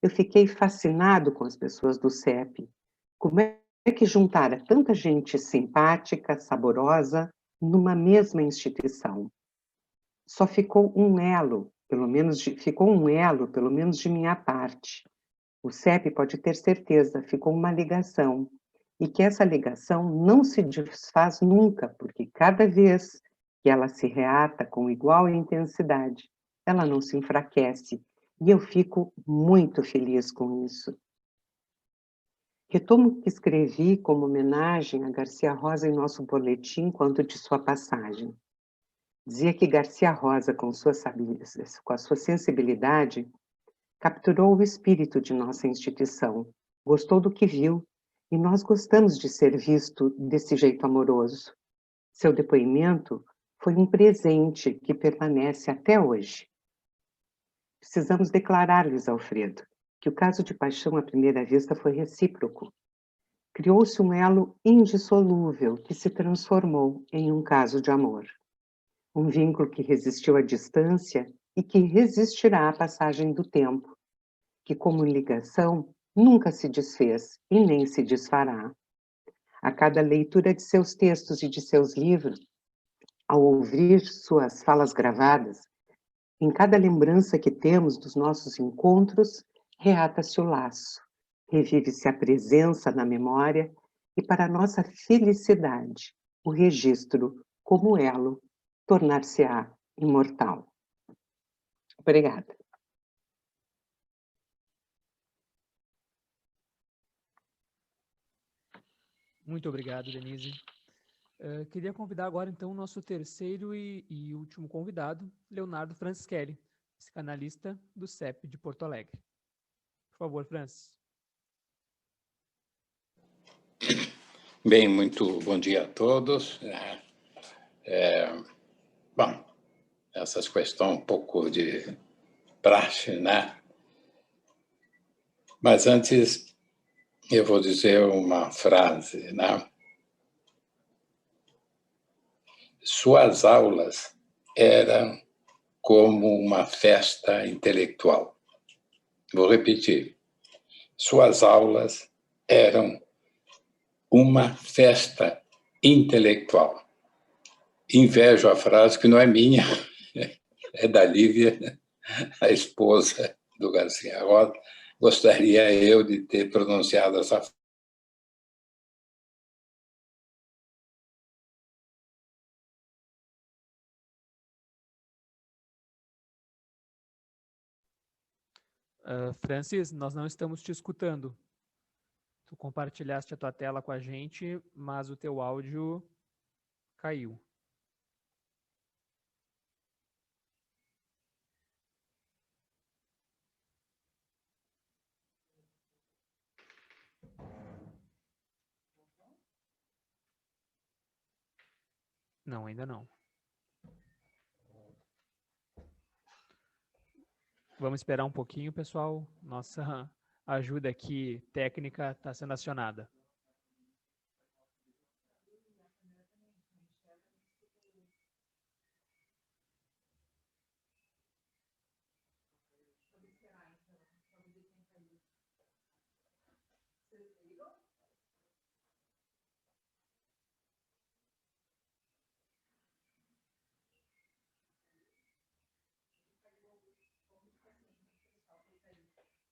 Eu fiquei fascinado com as pessoas do CEP. Como é que juntara tanta gente simpática, saborosa, numa mesma instituição? Só ficou um elo, pelo menos de minha parte. O CEP pode ter certeza, ficou uma ligação, e que essa ligação não se desfaz nunca, porque cada vez que ela se reata com igual intensidade, ela não se enfraquece, e eu fico muito feliz com isso. Retomo o que escrevi como homenagem a Garcia Rosa em nosso boletim quanto de sua passagem. Dizia que Garcia Rosa, com a sua sensibilidade, capturou o espírito de nossa instituição, gostou do que viu, e nós gostamos de ser visto desse jeito amoroso. Seu depoimento foi um presente que permanece até hoje. Precisamos declarar, Luiz Alfredo, que o caso de paixão à primeira vista foi recíproco. Criou-se um elo indissolúvel que se transformou em um caso de amor. Um vínculo que resistiu à distância e que resistirá à passagem do tempo, que como ligação nunca se desfez e nem se desfará. A cada leitura de seus textos e de seus livros, ao ouvir suas falas gravadas, em cada lembrança que temos dos nossos encontros, reata-se o laço, revive-se a presença na memória e, para nossa felicidade, o registro, como elo, tornar-se-á imortal. Obrigada. Muito obrigado, Denise. Queria convidar agora, então, o nosso terceiro e último convidado, Leonardo Francischelli, psicanalista do CEP de Porto Alegre. Por favor, Francis. Bem, muito bom dia a todos. Bom, essas questões um pouco de praxe, né? Mas antes, eu vou dizer uma frase, né? Suas aulas eram como uma festa intelectual. Vou repetir. Suas aulas eram uma festa intelectual. Invejo a frase, que não é minha, é da Lívia, a esposa do Garcia Rosa. Gostaria eu de ter pronunciado essa Francis, nós não estamos te escutando. Tu compartilhaste a tua tela com a gente, mas o teu áudio caiu. Não, ainda não. Vamos esperar um pouquinho, pessoal. Nossa ajuda aqui técnica está sendo acionada.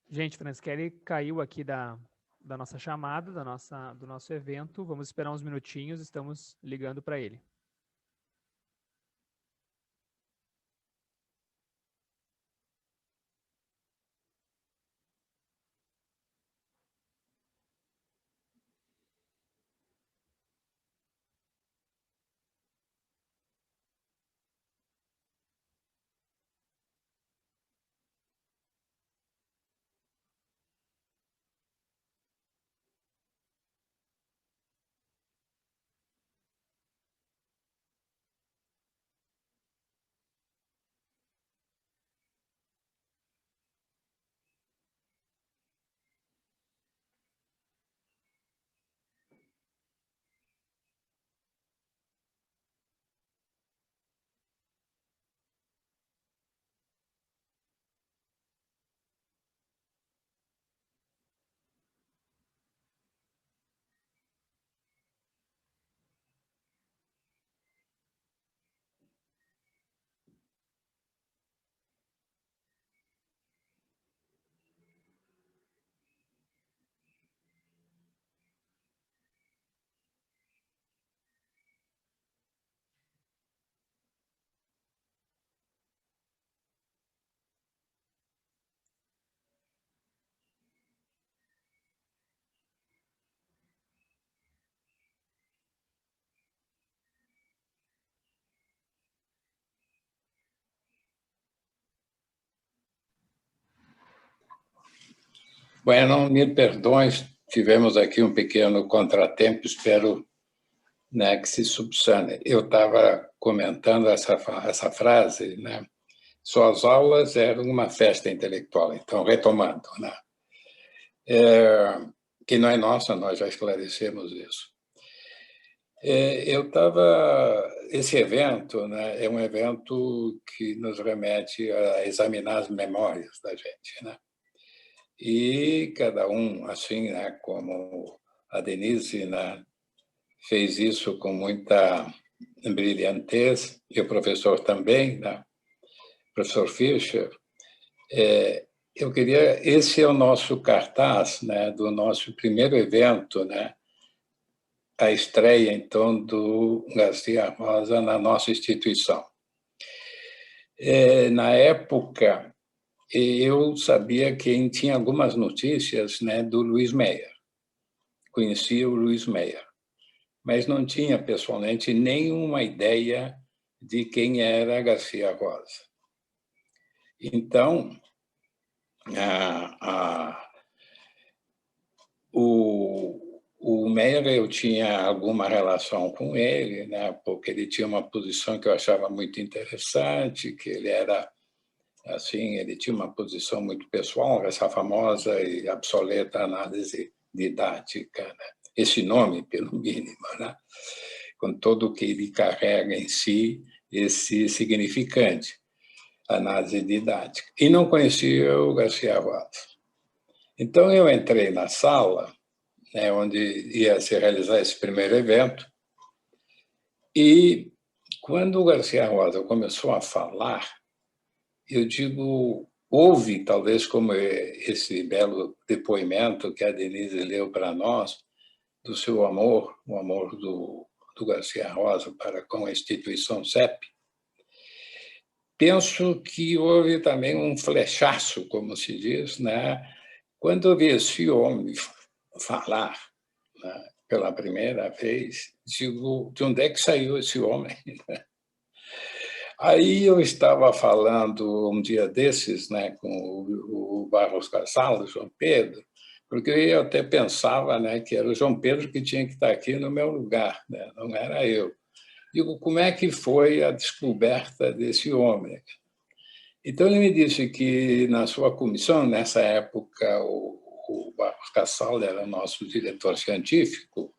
Gente, Franciele caiu aqui da nossa chamada, do nosso evento. Vamos esperar uns minutinhos, estamos ligando para ele. Bueno, me perdoem, tivemos aqui um pequeno contratempo, espero, né, que se subsane. Eu estava comentando essa frase, né? Suas aulas eram uma festa intelectual, então, retomando, né? Que não é nossa, nós já esclarecemos isso. Esse evento, né, é um evento que nos remete a examinar as memórias da gente, né? E cada um, assim, né, como a Denise, né, fez isso com muita brilhantez, e o professor também, né, professor Fischer, esse é o nosso cartaz, né, do nosso primeiro evento, né, a estreia, então, do Garcia Rosa na nossa instituição. Na época, eu sabia que tinha algumas notícias, né, do Luiz Meyer. Conhecia o Luiz Meyer, mas não tinha, pessoalmente, nenhuma ideia de quem era Garcia Rosa. Então, o Meyer, eu tinha alguma relação com ele, né, porque ele tinha uma posição que eu achava muito interessante, que ele era, assim, ele tinha uma posição muito pessoal, essa famosa e obsoleta análise didática, né? Esse nome, pelo mínimo, né? Com todo o que ele carrega em si, esse significante, análise didática. E não conhecia o Garcia Rosa. Então, eu entrei na sala, né, onde ia se realizar esse primeiro evento, e quando o Garcia Rosa começou a falar, eu digo, houve, talvez, como esse belo depoimento que a Denise leu para nós, do seu amor, o amor do Garcia Rosa para com a instituição CEP, penso que houve também um flechaço, como se diz, né? Quando eu vi esse homem falar, né, pela primeira vez, digo, de onde é que saiu esse homem? Aí eu estava falando um dia desses, né, com o Barros Casal, o João Pedro, porque eu até pensava, né, que era o João Pedro que tinha que estar aqui no meu lugar, né, não era eu. Digo, como é que foi a descoberta desse homem? Então, ele me disse que, na sua comissão, nessa época, o Barros Casal era nosso diretor científico,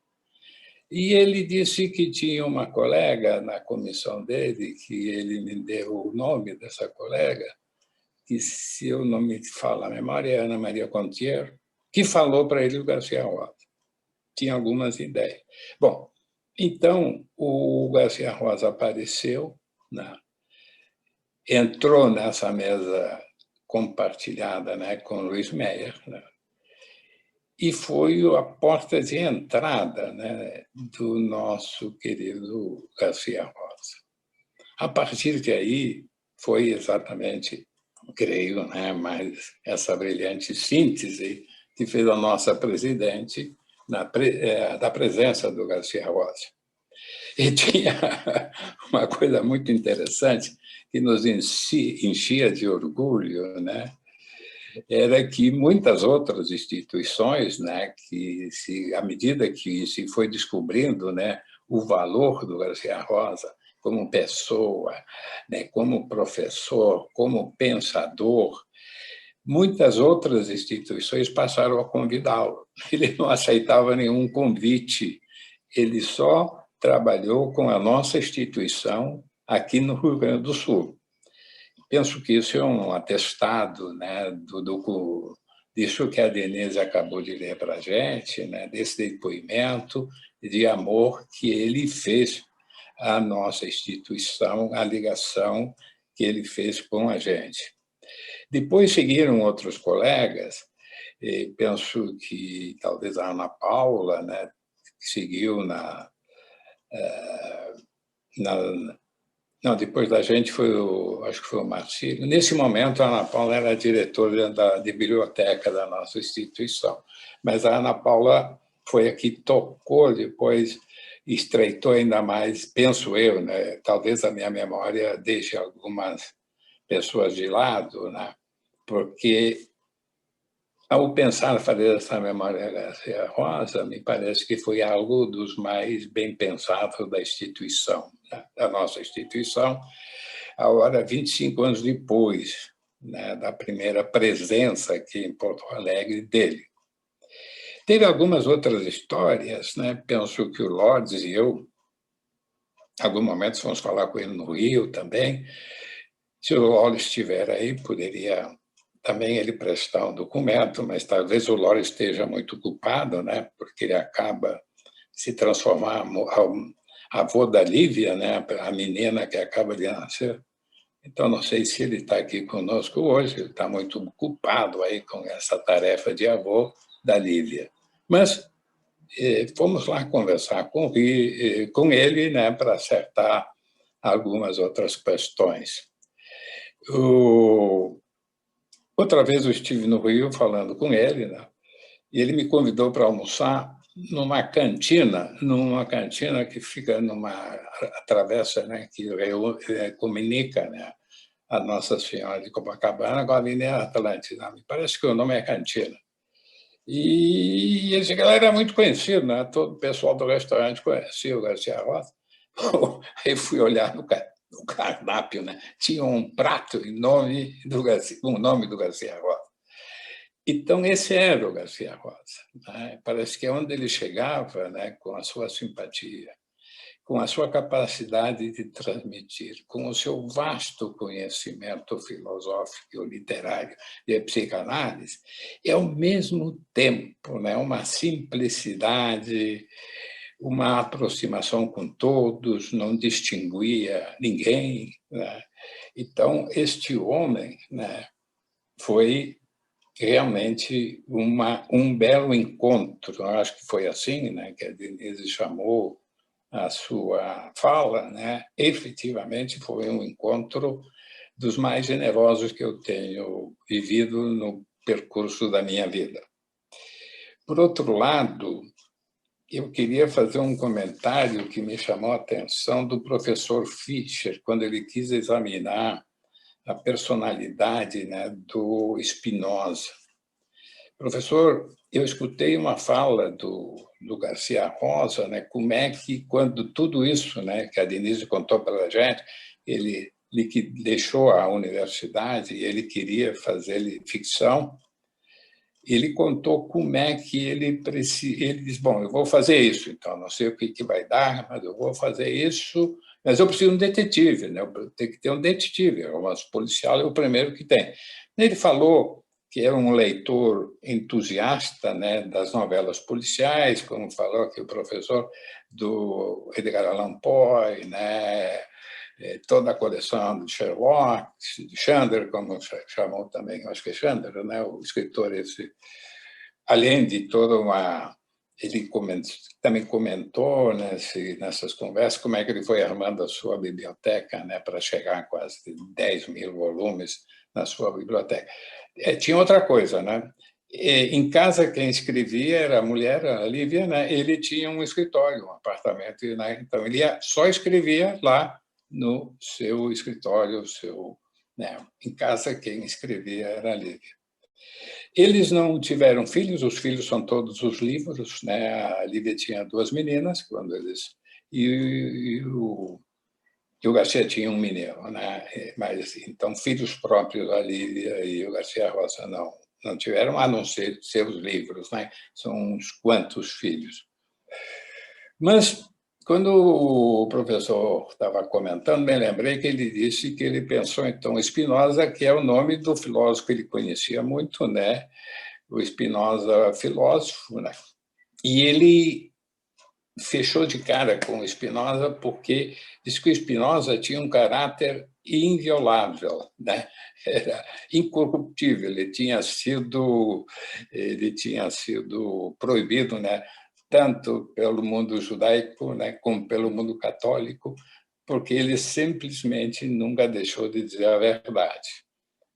e ele disse que tinha uma colega na comissão dele, que ele me deu o nome dessa colega, que, se eu não me falo a memória, é Ana Maria Contier, que falou para ele o Garcia Rosa. Tinha algumas ideias. Bom, então, o Garcia Rosa apareceu, né? Entrou nessa mesa compartilhada, né, com o Luiz Meyer, né? E foi a porta de entrada, né, do nosso querido Garcia Rosa. A partir de aí, foi exatamente, creio, né, mais essa brilhante síntese que fez a nossa presidente da presença do Garcia Rosa. E tinha uma coisa muito interessante que nos enchia de orgulho, né? Era que muitas outras instituições, né, que à medida que se foi descobrindo, né, o valor do Garcia Rosa como pessoa, né, como professor, como pensador, muitas outras instituições passaram a convidá-lo. Ele não aceitava nenhum convite, ele só trabalhou com a nossa instituição aqui no Rio Grande do Sul. Penso que isso é um atestado, né, disso que a Denise acabou de ler para a gente, né, desse depoimento de amor que ele fez à nossa instituição, a ligação que ele fez com a gente. Depois seguiram outros colegas, e penso que talvez a Ana Paula, né, seguiu não, depois da gente foi acho que foi o Marcílio. Nesse momento, a Ana Paula era diretora de biblioteca da nossa instituição, mas a Ana Paula foi a que tocou depois, estreitou ainda mais, penso eu, né? Talvez a minha memória deixe algumas pessoas de lado, né? Porque, ao pensar fazer essa memória Garcia Rosa, me parece que foi algo dos mais bem pensados da instituição, né? Da nossa instituição, agora 25 anos depois, né, da primeira presença aqui em Porto Alegre dele. Teve algumas outras histórias, né? Penso que o Lourdes e eu, em algum momento, fomos falar com ele no Rio também. Se o Lourdes estiver aí, poderia também ele prestar um documento, mas talvez o Lore esteja muito culpado, né, porque ele acaba se transformar avô da Lívia, né, a menina que acaba de nascer. Então, não sei se ele está aqui conosco hoje, ele está muito culpado aí com essa tarefa de avô da Lívia. Mas fomos lá conversar com ele, né, para acertar algumas outras questões. Outra vez eu estive no Rio falando com ele, né? E ele me convidou para almoçar numa cantina que fica numa travessa, né, que comunica, né, a Nossa Senhora de Copacabana com a Avenida Atlântida. Me parece que o nome é Cantina. E esse cara era muito conhecido, né? Todo o pessoal do restaurante conhecia o Garcia Rosa. Aí fui olhar no cardápio, né? Tinha um prato em nome do Garcia Rosa. Então, esse era o Garcia Rosa, né? Parece que é onde ele chegava, né, com a sua simpatia, com a sua capacidade de transmitir, com o seu vasto conhecimento filosófico, literário e psicanálise, e, ao mesmo tempo, né, uma simplicidade, uma aproximação com todos, não distinguia ninguém, né? Então, este homem, né, foi realmente um belo encontro. Eu acho que foi assim, né, que a Denise chamou a sua fala, né? Efetivamente foi um encontro dos mais generosos que eu tenho vivido no percurso da minha vida. Por outro lado, eu queria fazer um comentário que me chamou a atenção do professor Fischer, quando ele quis examinar a personalidade, né, do Spinoza. Professor, eu escutei uma fala do Garcia Rosa, né, como é que, quando tudo isso, né, que a Denise contou para a gente, ele que deixou a universidade e ele queria fazer ficção, ele contou como é que ele diz, bom, eu vou fazer isso, então, não sei o que vai dar, mas eu vou fazer isso, mas eu preciso de um detetive, né? Eu tenho que ter um detetive, o policial é o primeiro que tem. Ele falou que era um leitor entusiasta, né, das novelas policiais, como falou aqui o professor, do Edgar Allan Poe, né, toda a coleção de Sherlock, de Chandler, como chamou também, acho que é Chandler, né, o escritor esse, além de toda uma... Ele também comentou nessas conversas como é que ele foi armando a sua biblioteca, né, para chegar a quase 10 mil volumes na sua biblioteca. Tinha outra coisa, né? Em casa, quem escrevia era a mulher, a Lívia, né? Ele tinha um escritório, um apartamento, né? Então ele só escrevia lá no seu escritório, né? Em casa, quem escrevia era a Lívia. Eles não tiveram filhos, os filhos são todos os livros, né? A Lívia tinha 2 meninas quando eles... E o Garcia tinha um menino, né? Mas, então, filhos próprios, a Lívia e o Garcia Rosa não tiveram, a não ser seus livros, né? São uns quantos filhos. Mas, quando o professor estava comentando, me lembrei que ele disse que ele pensou, então, Spinoza, que é o nome do filósofo que ele conhecia muito, né? O Spinoza, filósofo, né? E ele fechou de cara com o Spinoza porque disse que o Spinoza tinha um caráter inviolável, né? Era incorruptível, ele tinha sido proibido, né, tanto pelo mundo judaico, né, como pelo mundo católico, porque ele simplesmente nunca deixou de dizer a verdade.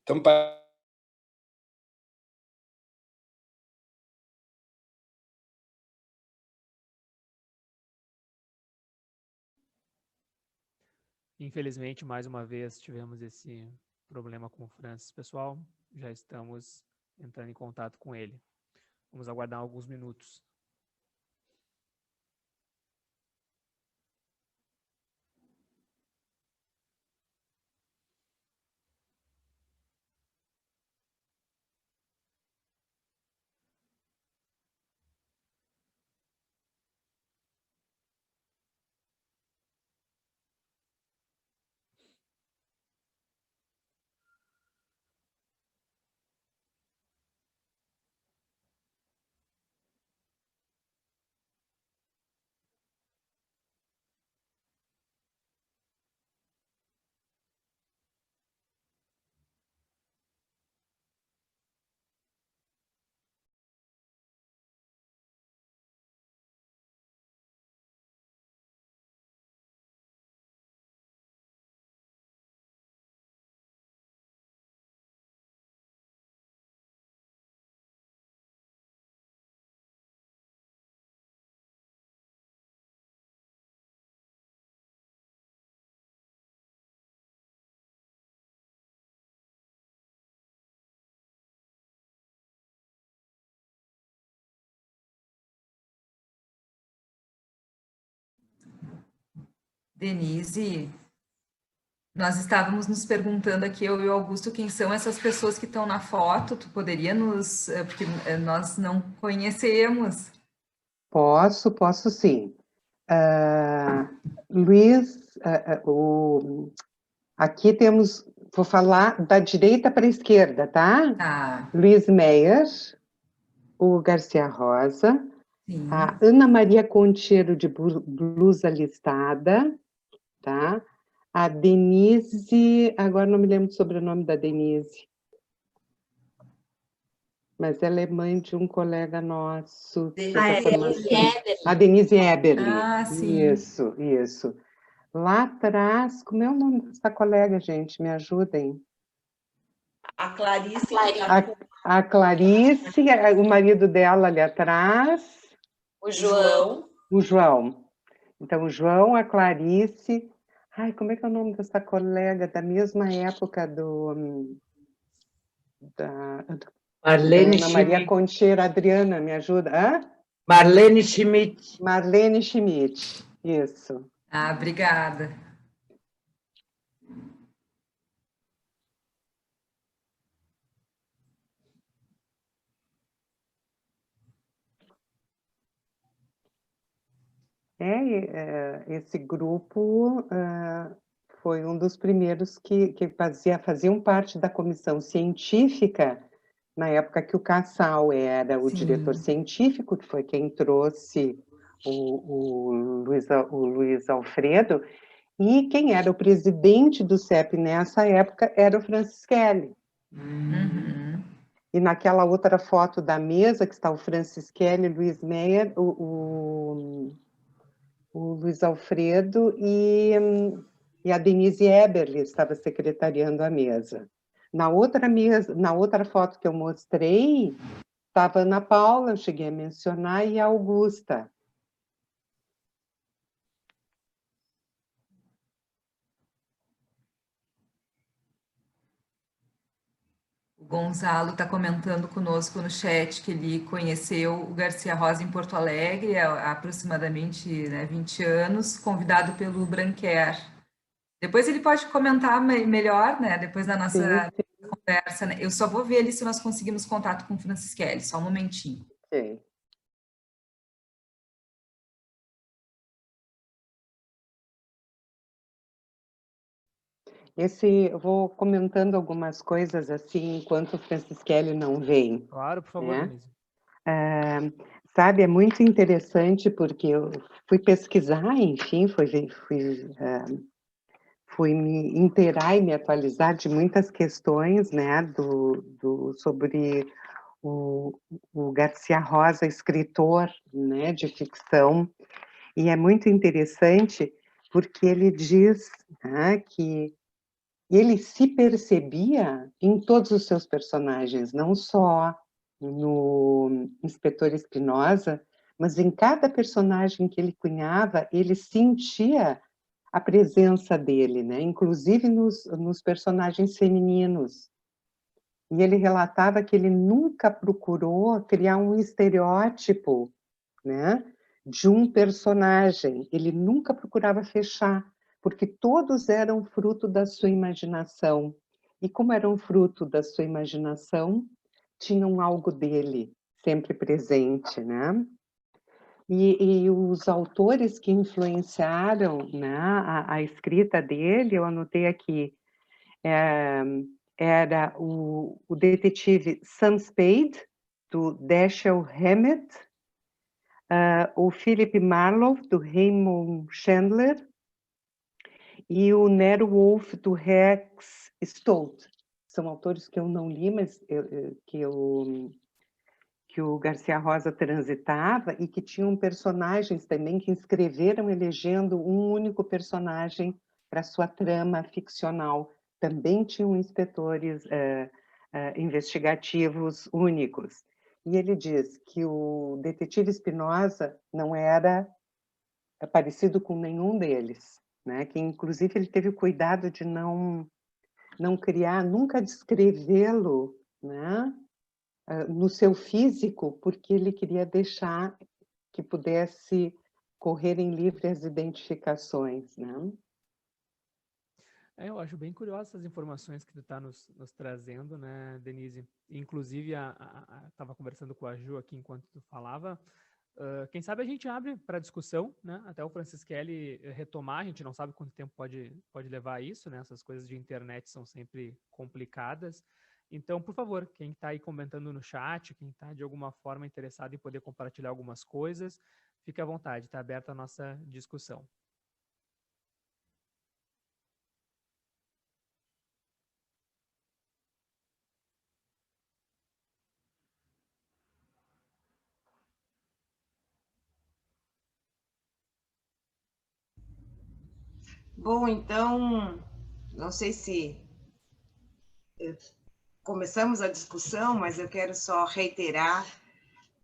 Então, Infelizmente, mais uma vez, tivemos esse problema com o Francis. Pessoal, já estamos entrando em contato com ele. Vamos aguardar alguns minutos. Denise, nós estávamos nos perguntando aqui, eu e o Augusto, quem são essas pessoas que estão na foto? Tu poderia nos... porque nós não conhecemos. Posso sim. Luiz, aqui temos, vou falar da direita para a esquerda, tá? Tá. Luiz Meyer, o Garcia Rosa, Sim. a Ana Maria Concheiro de blusa listada, tá? A Denise, agora não me lembro do sobrenome da Denise, mas ela é mãe de um colega nosso. A Denise Eberle. A Denise Eberle. Ah, sim. Isso. Lá atrás, como é o nome dessa colega, gente? Me ajudem. A Clarice. A Clarice, o marido dela ali atrás. O João. O João. Então, o João, a Clarice. Ai, como é que é o nome dessa colega da mesma época da Marlene Ana Maria Schmidt. Concheira? Adriana, me ajuda? Hã? Marlene Schmidt. Marlene Schmidt, isso. Ah, obrigada. Esse grupo foi um dos primeiros que faziam parte da comissão científica, na época que o Cassal era o diretor científico, que foi quem trouxe o Luiz Alfredo, e quem era o presidente do CEP nessa época era o Francisquelli. Uhum. E naquela outra foto da mesa, que está o Francisquelli, Luiz Meyer, o Luiz Alfredo e a Denise Eberle estava secretariando a mesa. Na outra foto que eu mostrei, estava a Ana Paula, eu cheguei a mencionar, e a Augusta. O Gonzalo está comentando conosco no chat que ele conheceu o Garcia Rosa em Porto Alegre há aproximadamente 20 anos, convidado pelo Branquer. Depois ele pode comentar melhor, né? Depois da nossa conversa. Né? Eu só vou ver ali se nós conseguimos contato com o Francisquelli, só um momentinho. Ok. Eu vou comentando algumas coisas assim, enquanto o Francisquelli não vem. Claro, por favor, né? Denise. Sabe, é muito interessante porque eu fui pesquisar, enfim, fui me inteirar e me atualizar de muitas questões, né, sobre o Garcia Rosa, escritor, né, de ficção, e é muito interessante porque ele diz, né, que ele se percebia em todos os seus personagens, não só no Inspetor Espinosa, mas em cada personagem que ele cunhava, ele sentia a presença dele, né? Inclusive nos personagens femininos. E ele relatava que ele nunca procurou criar um estereótipo, né, de um personagem. Ele nunca procurava fechar, porque todos eram fruto da sua imaginação. E como eram fruto da sua imaginação, tinham algo dele sempre presente, né? E os autores que influenciaram, né, a escrita dele, eu anotei aqui, era o detetive Sam Spade, do Dashiell Hammett, o Philip Marlowe, do Raymond Chandler, e o Nero Wolfe, do Rex Stout. São autores que eu não li, mas que o Garcia Rosa transitava e que tinham personagens também que escreveram elegendo um único personagem para sua trama ficcional. Também tinham inspetores investigativos únicos. E ele diz que o detetive Espinosa não era parecido com nenhum deles, né? Que inclusive ele teve o cuidado de não criar, nunca descrevê-lo, né, no seu físico, porque ele queria deixar que pudesse correrem livre as identificações, né? Eu acho bem curiosas essas informações que tu está nos trazendo, né, Denise? Inclusive, estava conversando com a Ju aqui enquanto tu falava. Quem sabe a gente abre para discussão, né? Até o Francisquelli retomar, a gente não sabe quanto tempo pode levar isso, né? Essas coisas de internet são sempre complicadas. Então, por favor, quem está aí comentando no chat, quem está de alguma forma interessado em poder compartilhar algumas coisas, fique à vontade, está aberta a nossa discussão. Bom, então, não sei se começamos a discussão, mas eu quero só reiterar,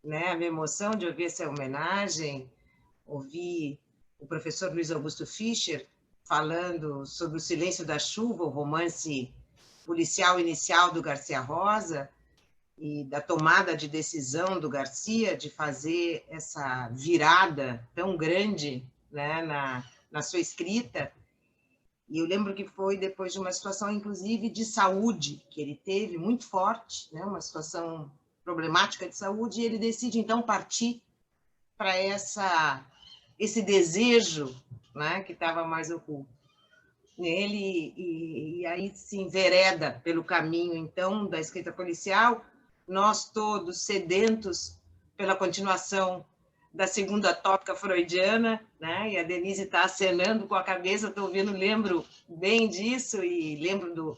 né, a minha emoção de ouvir essa homenagem, ouvir o professor Luiz Augusto Fischer falando sobre O Silêncio da Chuva, o romance policial inicial do Garcia Rosa, e da tomada de decisão do Garcia de fazer essa virada tão grande, né, na sua escrita. E eu lembro que foi depois de uma situação, inclusive, de saúde, que ele teve muito forte, né, uma situação problemática de saúde, e ele decide, então, partir para esse desejo, né, que estava mais oculto nele, e aí se envereda pelo caminho, então, da escrita policial, nós todos sedentos pela continuação da segunda tópica freudiana, né? E a Denise está acenando com a cabeça, estou ouvindo, lembro bem disso, e lembro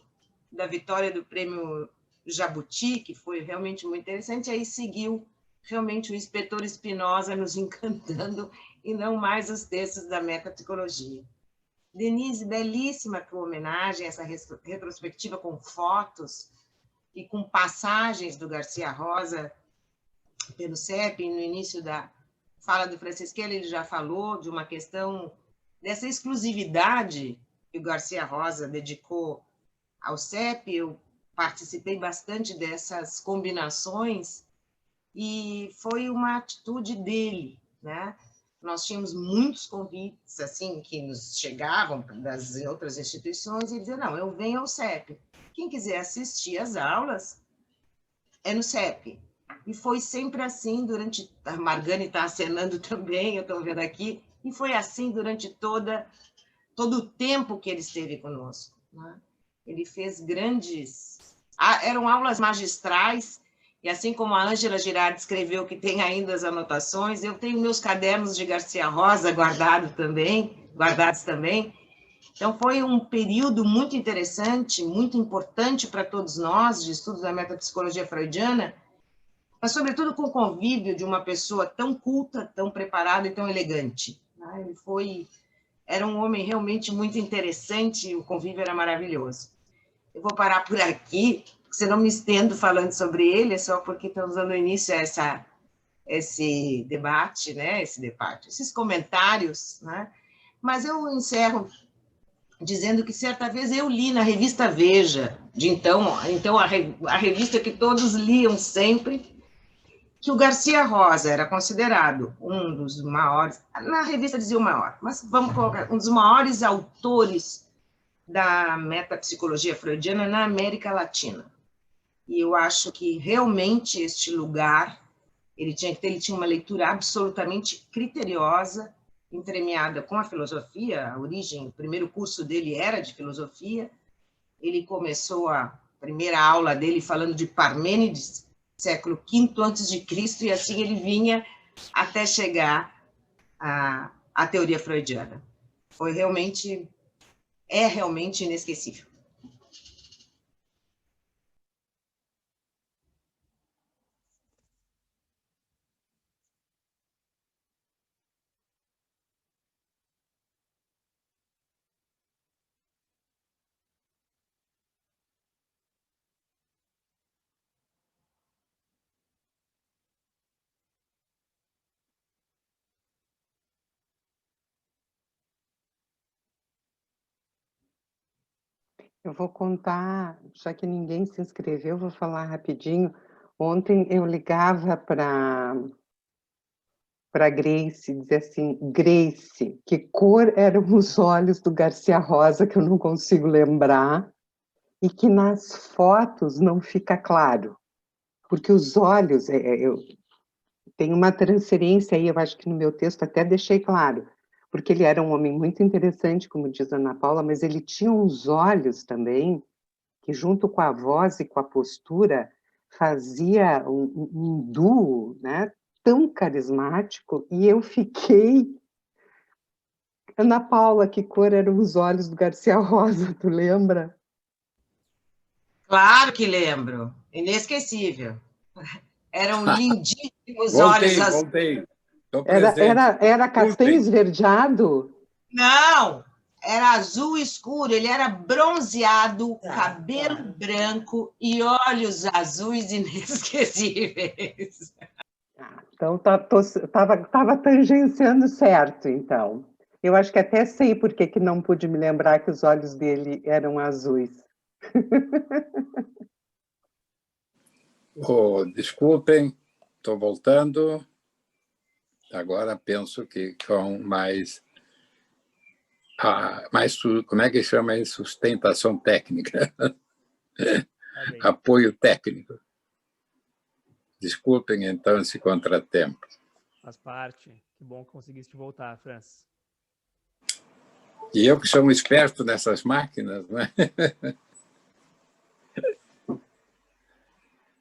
da vitória do prêmio Jabuti, que foi realmente muito interessante, aí seguiu realmente o inspetor Spinoza nos encantando, e não mais os textos da metapsicologia. Denise, belíssima tua homenagem, essa retrospectiva com fotos, e com passagens do Garcia Rosa pelo CEP. No início da fala do Francisquelli, ele já falou de uma questão dessa exclusividade que o Garcia Rosa dedicou ao CEP. Eu participei bastante dessas combinações e foi uma atitude dele, né? Nós tínhamos muitos convites assim que nos chegavam das outras instituições e diziam, não, eu venho ao CEP. Quem quiser assistir às aulas é no CEP. E foi sempre assim durante... A Margane está acenando também, eu estou vendo aqui. E foi assim durante todo o tempo que ele esteve conosco, né? Ele fez grandes... Eram aulas magistrais, e assim como a Ângela Girardi escreveu que tem ainda as anotações, eu tenho meus cadernos de Garcia Rosa guardados também. Então, foi um período muito interessante, muito importante para todos nós, de estudo da metapsicologia freudiana, mas, sobretudo, com o convívio de uma pessoa tão culta, tão preparada e tão elegante. Ele era um homem realmente muito interessante, e o convívio era maravilhoso. Eu vou parar por aqui, porque senão me estendo falando sobre ele, é só porque estamos dando início a esse debate, né? Esses comentários, né? Mas eu encerro dizendo que certa vez eu li na revista Veja, a revista que todos liam sempre, que o Garcia Rosa era considerado um dos maiores, na revista dizia o maior, mas vamos colocar, um dos maiores autores da metapsicologia freudiana na América Latina. E eu acho que realmente este lugar, ele tinha uma leitura absolutamente criteriosa, entremeada com a filosofia. O primeiro curso dele era de filosofia. Ele começou a primeira aula dele falando de Parmênides, século V a.C., e assim ele vinha até chegar à teoria freudiana. É realmente inesquecível. Eu vou contar, já que ninguém se inscreveu, vou falar rapidinho. Ontem eu ligava para Grace, dizer assim, Grace, que cor eram os olhos do Garcia Rosa, que eu não consigo lembrar, e que nas fotos não fica claro, porque os olhos, tem uma transferência aí, eu acho que no meu texto até deixei claro, porque ele era um homem muito interessante, como diz a Ana Paula, mas ele tinha uns olhos também, que junto com a voz e com a postura, fazia um duo, né, tão carismático, e eu fiquei... Ana Paula, que cor eram os olhos do Garcia Rosa, tu lembra? Claro que lembro, inesquecível. Eram lindíssimos olhos azuis. Era castanho esverdeado? Não, era azul escuro, ele era bronzeado, cabelo branco e olhos azuis inesquecíveis. Então, estava tangenciando certo, então. Eu acho que até sei por que não pude me lembrar que os olhos dele eram azuis. Oh, desculpem, estou voltando. Agora penso que com mais, como é que chama isso? Sustentação técnica. Apoio técnico. Desculpem, então, esse contratempo. Faz parte. Que bom que conseguiste voltar, Francis. E eu que sou um esperto nessas máquinas, né?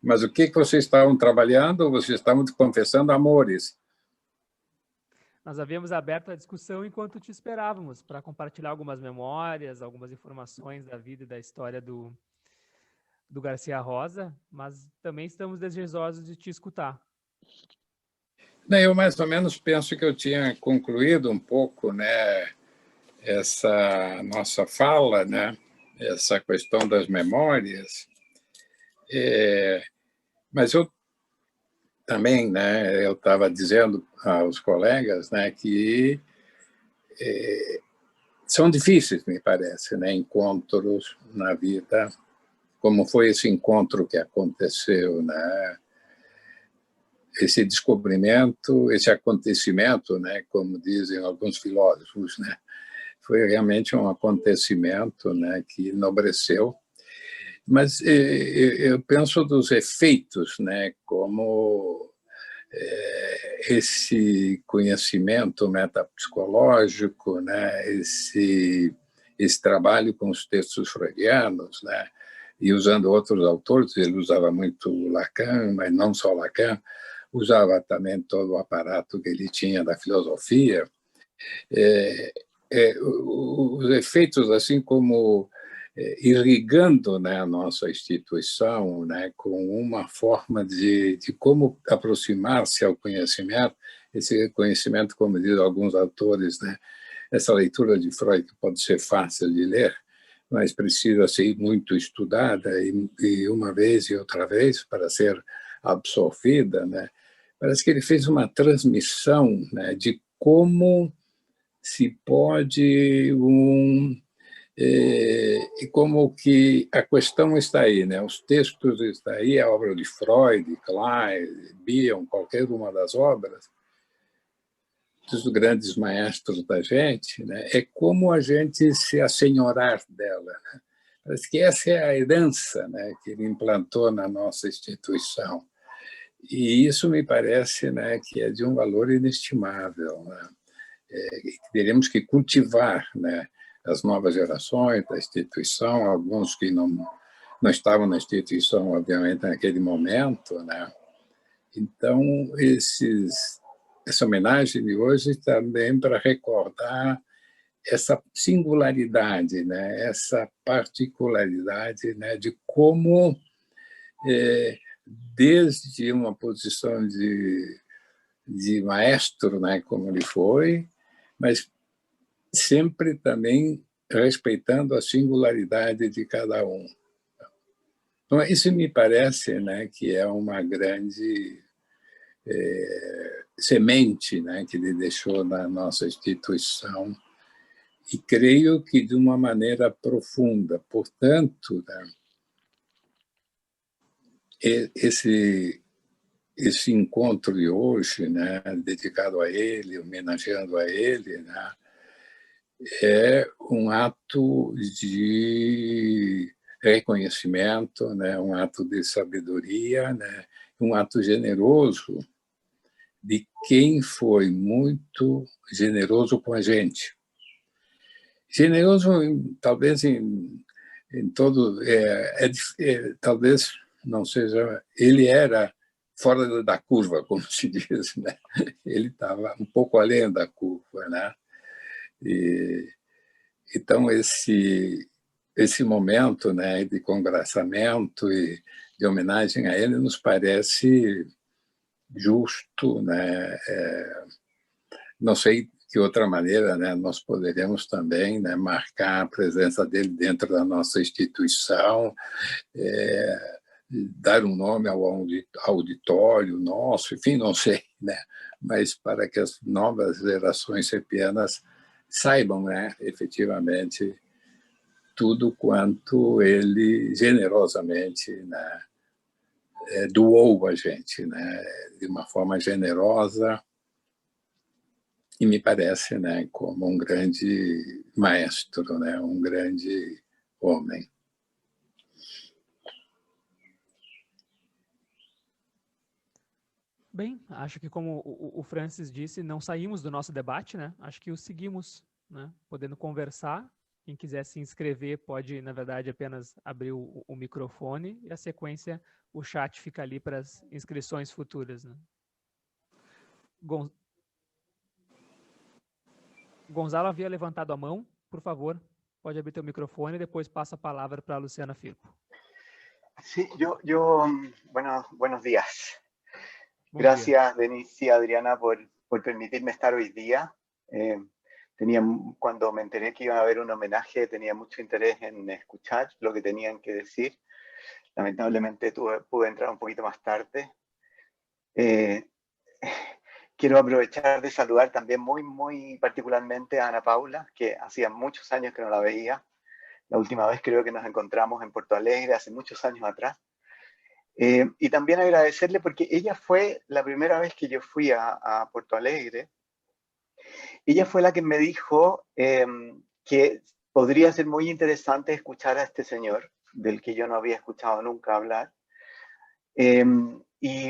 Mas o que vocês estavam trabalhando? Vocês estavam confessando amores. Nós havíamos aberto a discussão enquanto te esperávamos, para compartilhar algumas memórias, algumas informações da vida e da história do Garcia Rosa, mas também estamos desejosos de te escutar. Eu mais ou menos penso que eu tinha concluído um pouco, né, essa nossa fala, né, essa questão das memórias. Mas eu também, né, eu estava dizendo aos colegas, né, que são difíceis, me parece, né, encontros na vida, como foi esse encontro que aconteceu, né, esse descobrimento, esse acontecimento, né, como dizem alguns filósofos, né, foi realmente um acontecimento, né, que enobreceu. Mas eu penso dos efeitos, né, como esse conhecimento metapsicológico, né, esse trabalho com os textos freudianos, né, e usando outros autores, ele usava muito Lacan, mas não só Lacan, usava também todo o aparato que ele tinha da filosofia. Os efeitos, assim como irrigando, né, a nossa instituição, né, com uma forma de como aproximar-se ao conhecimento, esse conhecimento, como dizem alguns autores, né, essa leitura de Freud que pode ser fácil de ler, mas precisa ser muito estudada e uma vez e outra vez para ser absorvida, né? Parece que ele fez uma transmissão, né, de como se pode e como que a questão está aí, né? Os textos estão aí, a obra de Freud, Klein, Bion, qualquer uma das obras dos grandes maestros da gente, né? É como a gente se assenhorar dela, né? Parece que essa é a herança, né, que ele implantou na nossa instituição. E isso me parece, né, que é de um valor inestimável, né? Teremos que cultivar, né, as novas gerações da instituição, alguns que não estavam na instituição, obviamente, naquele momento, né? Então, essa homenagem de hoje também para recordar essa singularidade, né? Essa particularidade, né? De como, desde uma posição de maestro, né? Como ele foi, mas sempre também respeitando a singularidade de cada um. Então, isso me parece, né, que é uma grande semente, né, que ele deixou na nossa instituição, e creio que de uma maneira profunda. Portanto, né, esse encontro de hoje, né, dedicado a ele, homenageando a ele, né, é um ato de reconhecimento, né, um ato de sabedoria, né, um ato generoso de quem foi muito generoso com a gente. Generoso, talvez em todo, talvez não seja. Ele era fora da curva, como se diz, né? Ele estava um pouco além da curva, né? Então esse momento, né, de congraçamento e de homenagem a ele nos parece justo, né? Não sei que outra maneira, né, nós poderíamos também, né, marcar a presença dele dentro da nossa instituição, dar um nome ao auditório nosso, enfim, não sei, né, mas para que as novas gerações serpianas saibam, né, efetivamente, tudo quanto ele generosamente, né, doou a gente, né, de uma forma generosa, e me parece, né, como um grande maestro, né, um grande homem. Bem, acho que como o Francis disse, não saímos do nosso debate, né? Acho que o seguimos, né? Podendo conversar. Quem quiser se inscrever pode, na verdade, apenas abrir o microfone e a sequência, o chat fica ali para as inscrições futuras, né? Gonzalo havia levantado a mão, por favor, pode abrir teu microfone e depois passa a palavra para a Luciana Firpo. Sí, buenos días. Bom Gracias, Denise y Adriana, por permitirme estar hoy día. Cuando me enteré que iba a haber un homenaje, tenía mucho interés en escuchar lo que tenían que decir. Lamentablemente pude entrar un poquito más tarde. Quiero aprovechar de saludar también muy particularmente a Ana Paula, que hacía muchos años que no la veía. La última vez creo que nos encontramos en Porto Alegre, hace muchos años atrás. Y también agradecerle porque ella fue la primera vez que yo fui a Porto Alegre. Ella fue la que me dijo que podría ser muy interesante escuchar a este señor, del que yo no había escuchado nunca hablar. Y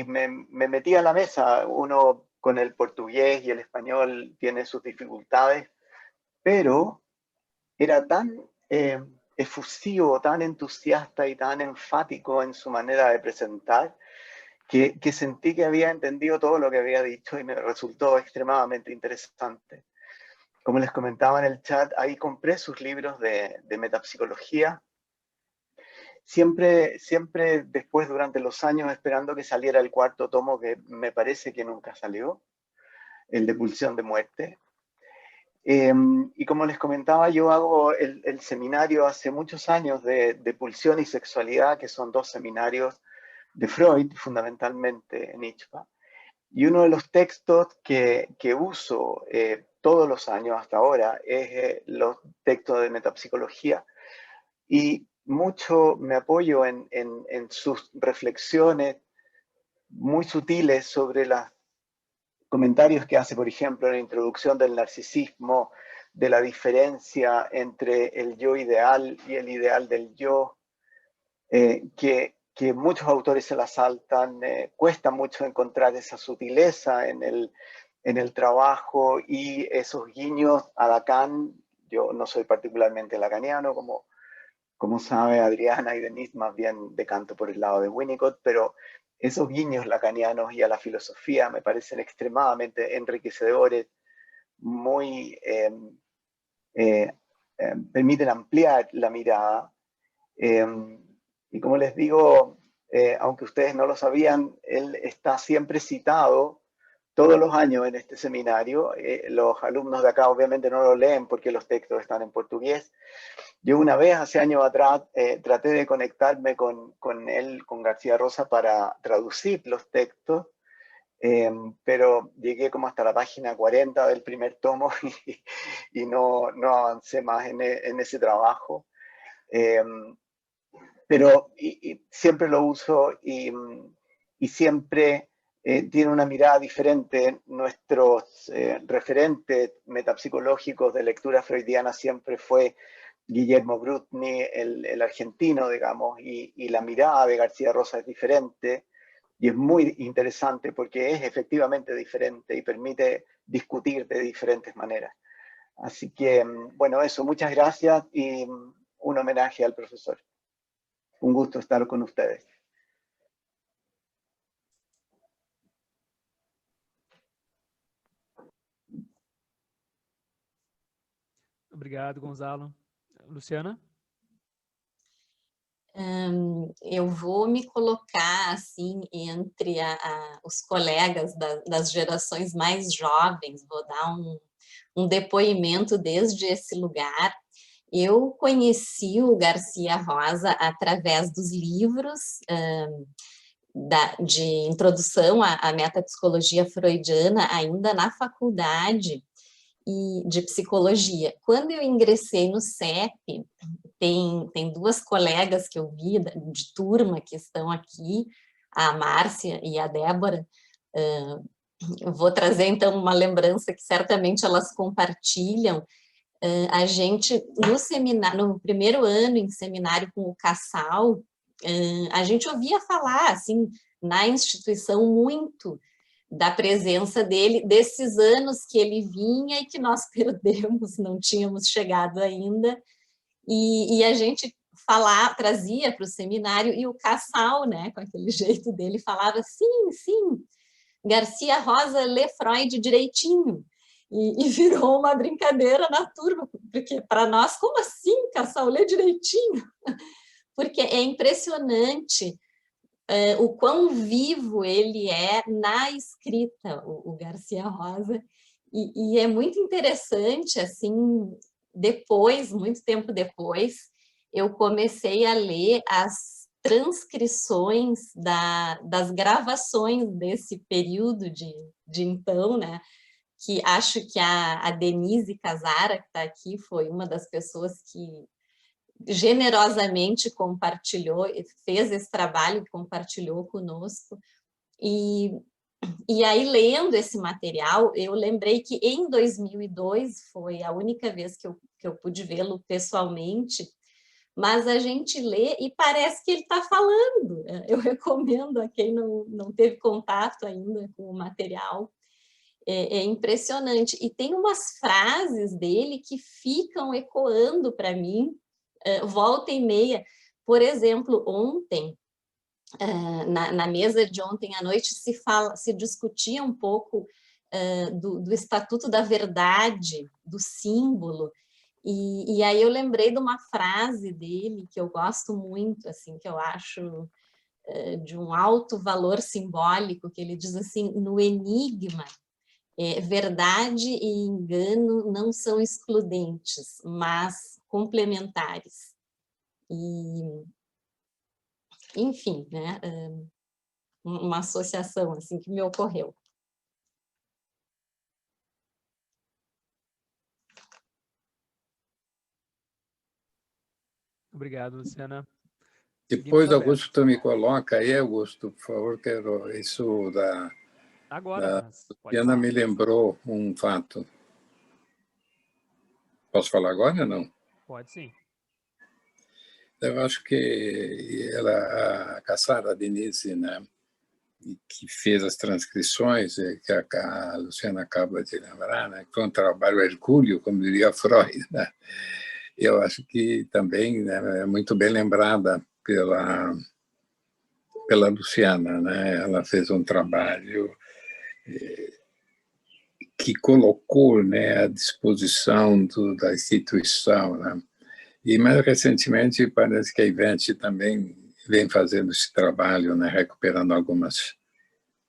me metí a la mesa. Uno con el portugués y el español tiene sus dificultades, pero era tan efusivo, tan entusiasta y tan enfático en su manera de presentar, que sentí que había entendido todo lo que había dicho y me resultó extremadamente interesante. Como les comentaba en el chat, ahí compré sus libros de metapsicología, siempre después, durante los años, esperando que saliera el cuarto tomo, que me parece que nunca salió, el de Pulsión de Muerte. Y como les comentaba, yo hago el seminario hace muchos años de pulsión y sexualidad, que son dos seminarios de Freud, fundamentalmente en ICHPA. Y uno de los textos que uso todos los años hasta ahora es los textos de metapsicología. Y mucho me apoyo en sus reflexiones muy sutiles sobre los comentarios que hace, por ejemplo, en la introducción del narcisismo, de la diferencia entre el yo ideal y el ideal del yo, que muchos autores se la saltan, cuesta mucho encontrar esa sutileza en el trabajo y esos guiños a Lacan. Yo no soy particularmente lacaniano, como sabe Adriana y Denise, más bien decanto por el lado de Winnicott, pero esos guiños lacanianos y a la filosofía me parecen extremadamente enriquecedores, permiten ampliar la mirada. Y como les digo, aunque ustedes no lo sabían, él está siempre citado todos los años en este seminario. Los alumnos de acá obviamente no lo leen porque los textos están en portugués. Yo una vez, hace años atrás, traté de conectarme con él, con García Rosa, para traducir los textos, pero llegué como hasta la página 40 del primer tomo y no avancé más en ese trabajo. Pero siempre lo uso y siempre tiene una mirada diferente. Nuestros referentes metapsicológicos de lectura freudiana siempre fue Guillermo Brutni, el argentino, digamos, y la mirada de García Rosa es diferente y es muy interesante porque es efectivamente diferente y permite discutir de diferentes maneras. Así que, bueno, eso, muchas gracias y un homenaje al profesor. Un gusto estar con ustedes. Obrigado, Gonzalo. Luciana? Eu vou me colocar assim entre os colegas das gerações mais jovens, vou dar um depoimento desde esse lugar. Eu conheci o Garcia Rosa através dos livros de introdução à metapsicologia freudiana, ainda na faculdade de psicologia. Quando eu ingressei no CEP, tem duas colegas que eu vi de turma que estão aqui, a Márcia e a Débora. Eu vou trazer, então, uma lembrança que certamente elas compartilham. A gente, no primeiro ano em seminário com o Cassal, a gente ouvia falar, assim, na instituição muito da presença dele, desses anos que ele vinha e que nós perdemos, não tínhamos chegado ainda, e a gente trazia para o seminário, e o Cassal, né, com aquele jeito dele, falava, sim, Garcia Rosa lê Freud direitinho, e virou uma brincadeira na turma, porque para nós, como assim, Cassal, lê direitinho? Porque é impressionante o quão vivo ele é na escrita, o Garcia Rosa, e é muito interessante, assim, depois, muito tempo depois, eu comecei a ler as transcrições das gravações desse período de então, né? Que acho que a Denise Casara, que está aqui, foi uma das pessoas que generosamente compartilhou, fez esse trabalho, compartilhou conosco. E aí, lendo esse material, eu lembrei que em 2002 foi a única vez que eu pude vê-lo pessoalmente, mas a gente lê e parece que ele está falando. Eu recomendo a quem não teve contato ainda com o material. É impressionante. E tem umas frases dele que ficam ecoando para mim, volta e meia. Por exemplo, ontem, na mesa de ontem à noite, se discutia um pouco do Estatuto da Verdade, do símbolo, e aí eu lembrei de uma frase dele que eu gosto muito, assim, que eu acho de um alto valor simbólico, que ele diz assim, no enigma, verdade e engano não são excludentes, mas complementares. E, enfim, né, uma associação assim que me ocorreu. Obrigado, Luciana. Depois, Augusto, tu me coloca aí, Augusto, por favor, quero isso Agora, mas Luciana me lembrou um fato. Posso falar agora ou não? Pode sim. Eu acho que a Cassara Denise, né, que fez as transcrições, que a Luciana acaba de lembrar, né, que foi um trabalho hercúleo, como diria Freud, né? Eu acho que também, né, é muito bem lembrada pela Luciana, né? Ela fez um trabalho que colocou, né, à disposição da instituição, né? E mais recentemente parece que a Ivete também vem fazendo esse trabalho, né, recuperando algumas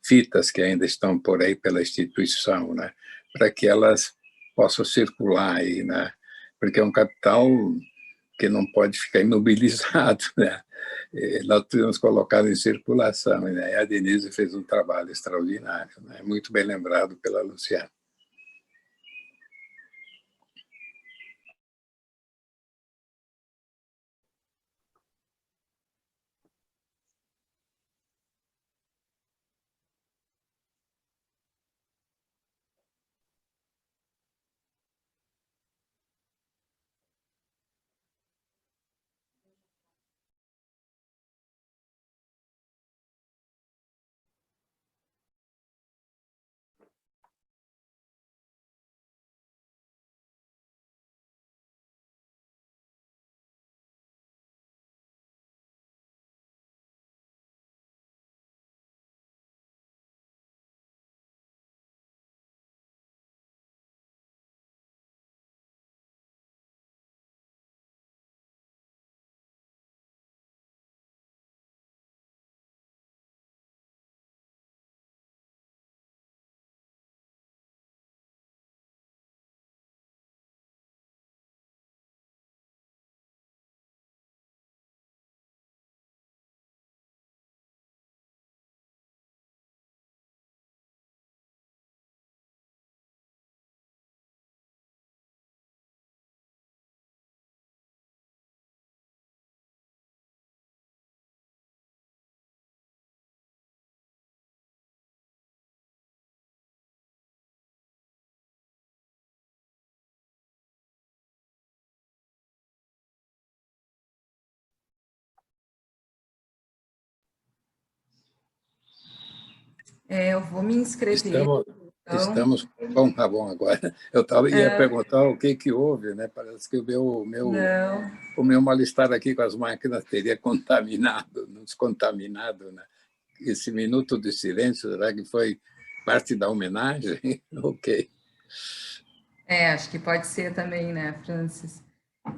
fitas que ainda estão por aí pela instituição, né, para que elas possam circular aí, né, porque é um capital que não pode ficar imobilizado, né. Nós temos colocado em circulação, né? E a Denise fez um trabalho extraordinário, né, muito bem lembrado pela Luciana. Eu vou me inscrever. Estamos com tá bom agora. Eu ia perguntar o que houve, né? Parece que o meu mal-estar aqui com as máquinas teria contaminado, descontaminado, né? Esse minuto de silêncio, será que foi parte da homenagem? Ok. Acho que pode ser também, né, Francis?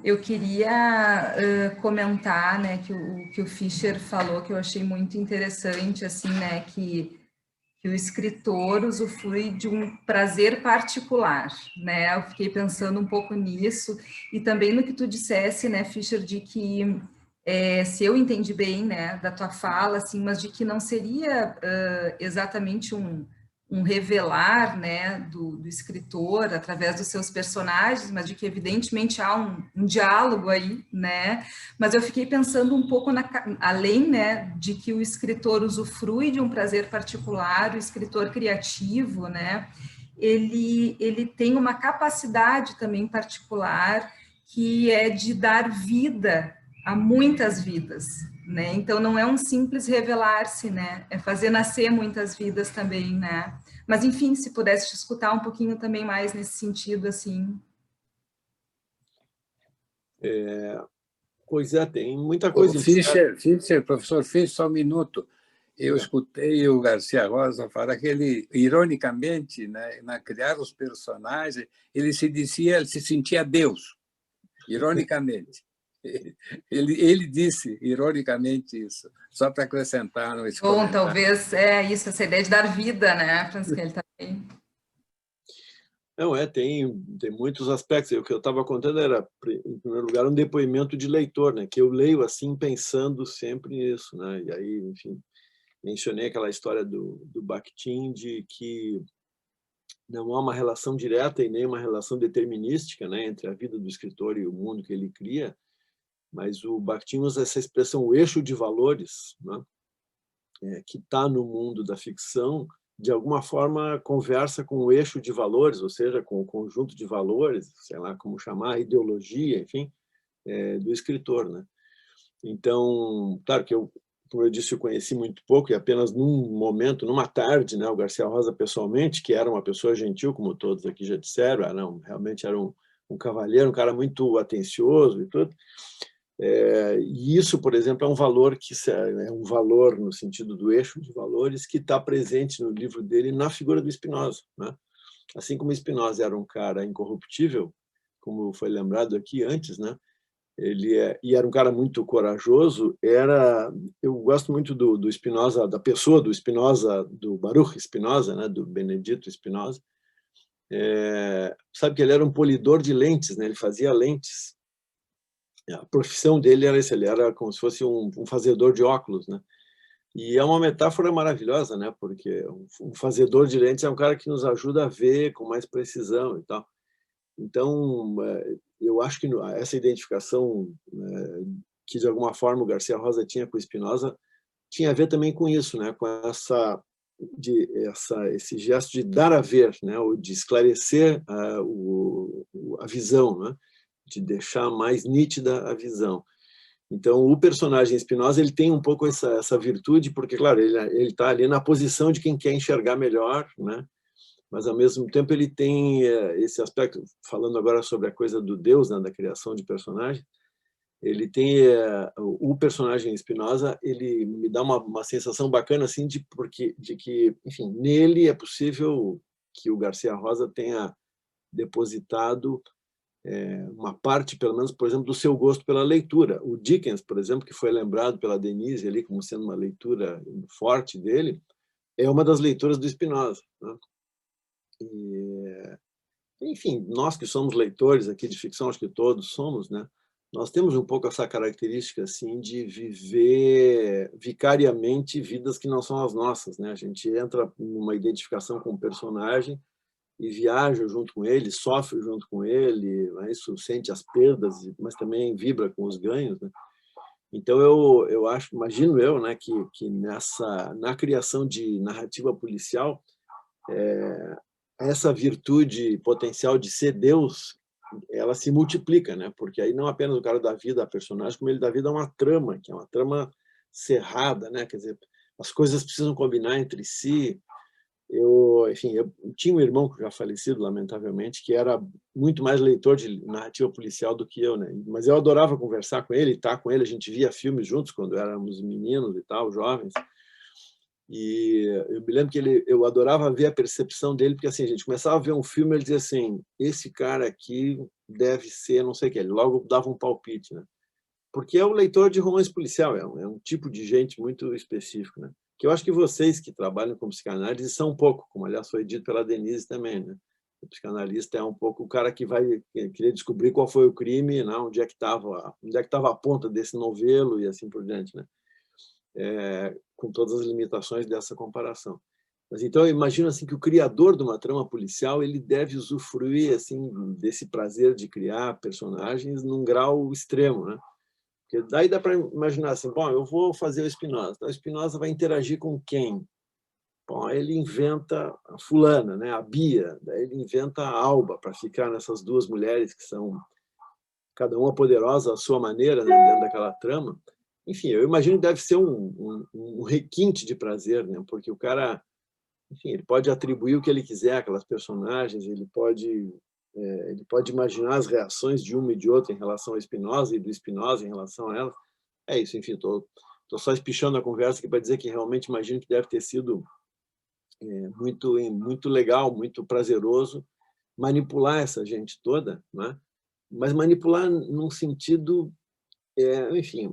Eu queria comentar, né, que o Fischer falou, que eu achei muito interessante, assim, né, que o escritor usufrui de um prazer particular, né? Eu fiquei pensando um pouco nisso, e também no que tu dissesse, né, Fischer, de que, se eu entendi bem, né, da tua fala, assim, mas de que não seria exatamente um revelar, né, do escritor através dos seus personagens, mas de que evidentemente há um diálogo aí, né, mas eu fiquei pensando um pouco além, né, de que o escritor usufrui de um prazer particular, o escritor criativo, né, ele tem uma capacidade também particular que é de dar vida a muitas vidas, né? Então não é um simples revelar-se, né? É fazer nascer muitas vidas também, né? Mas enfim, se pudesse te escutar um pouquinho também mais nesse sentido, assim. Pois é, tem muita coisa. Professor Fischer, só um minuto. Eu escutei o Garcia Rosa falar que ele, ironicamente, né, na criar os personagens, ele se sentia Deus, ironicamente. Ele disse, ironicamente, isso, só para acrescentar no Bom, talvez isso, essa ideia de dar vida, né, Francisco, ele também. Não, tem muitos aspectos. O que eu estava contando era, em primeiro lugar, um depoimento de leitor, né, que eu leio assim, pensando sempre nisso, né, e aí, enfim, mencionei aquela história do Bakhtin, de que não há uma relação direta e nem uma relação determinística, né, entre a vida do escritor e o mundo que ele cria, mas o Bakhtin usa essa expressão, o eixo de valores, né, que está no mundo da ficção, de alguma forma conversa com o eixo de valores, ou seja, com o conjunto de valores, sei lá como chamar, ideologia, enfim, do escritor, né? Então, claro que como eu disse, eu conheci muito pouco, e apenas num momento, numa tarde, né, o Garcia Rosa pessoalmente, que era uma pessoa gentil, como todos aqui já disseram, realmente era um cavalheiro, um cara muito atencioso e tudo. E isso, por exemplo, é um valor no sentido do eixo de valores que está presente no livro dele na figura do Spinoza, né? Assim como Spinoza era um cara incorruptível, como foi lembrado aqui antes, né? E era um cara muito corajoso. Eu gosto muito do Spinoza, da pessoa do Spinoza, do Baruch Spinoza, né? Do Benedito Spinoza. Sabe que ele era um polidor de lentes, né? Ele fazia lentes. A profissão dele era esse, ele era como se fosse um fazedor de óculos, né? E é uma metáfora maravilhosa, né? Porque um fazedor de lentes é um cara que nos ajuda a ver com mais precisão e tal. Então, eu acho que essa identificação que, de alguma forma, o Garcia Rosa tinha com o Spinoza tinha a ver também com isso, né? Com esse gesto de dar a ver, né? Ou de esclarecer a visão, né? De deixar mais nítida a visão. Então, o personagem Spinoza, ele tem um pouco essa virtude, porque, claro, ele está ali na posição de quem quer enxergar melhor, né? Mas, ao mesmo tempo, ele tem esse aspecto, falando agora sobre a coisa do Deus, né, da criação de personagem, ele tem o personagem Spinoza, ele me dá uma sensação bacana, assim, de que, enfim, nele é possível que o Garcia Rosa tenha depositado uma parte, pelo menos, por exemplo, do seu gosto pela leitura. O Dickens, por exemplo, que foi lembrado pela Denise ali como sendo uma leitura forte dele, é uma das leituras do Spinoza, né? Enfim, nós que somos leitores aqui de ficção, acho que todos somos, né? Nós temos um pouco essa característica assim de viver vicariamente vidas que não são as nossas, né? A gente entra numa identificação com o personagem e viaja junto com ele, sofre junto com ele, né? Isso sente as perdas, mas também vibra com os ganhos, né? Então eu acho, imagino eu, né, que na criação de narrativa policial, essa virtude potencial de ser Deus, ela se multiplica, né? Porque aí não apenas o cara dá vida a personagem, como ele dá vida a uma trama, que é uma trama cerrada, né? Quer dizer, as coisas precisam combinar entre si, enfim, eu tinha um irmão que já falecido, lamentavelmente, que era muito mais leitor de narrativa policial do que eu, né? Mas eu adorava conversar com ele, estar com ele, a gente via filmes juntos quando éramos meninos e tal, jovens. E eu me lembro que eu adorava ver a percepção dele, porque assim, a gente começava a ver um filme e ele dizia assim, esse cara aqui deve ser não sei o que, ele logo dava um palpite, né? Porque é um leitor de romance policial, é um tipo de gente muito específico, né? Que eu acho que vocês que trabalham com psicanálise são um pouco, como aliás foi dito pela Denise também, né? O psicanalista é um pouco o cara que vai querer descobrir qual foi o crime, né? Onde é que estava a ponta desse novelo e assim por diante, né? Com todas as limitações dessa comparação. Mas então eu imagino assim que o criador de uma trama policial ele deve usufruir assim desse prazer de criar personagens num grau extremo, né? Porque daí dá para imaginar assim, bom, eu vou fazer o Spinoza. Então, o Spinoza vai interagir com quem? Bom, ele inventa a fulana, né? A Bia, daí ele inventa a Alba para ficar nessas duas mulheres que são cada uma poderosa à sua maneira, né? Dentro daquela trama. Enfim, eu imagino que deve ser um requinte de prazer, né? Porque o cara, enfim, ele pode atribuir o que ele quiser àquelas personagens, ele pode imaginar as reações de uma e de outra em relação ao Spinoza e do Spinoza em relação a ela. É isso, enfim, estou só espichando a conversa aqui para dizer que realmente imagino que deve ter sido muito legal, muito prazeroso manipular essa gente toda, né? Mas manipular num sentido, enfim,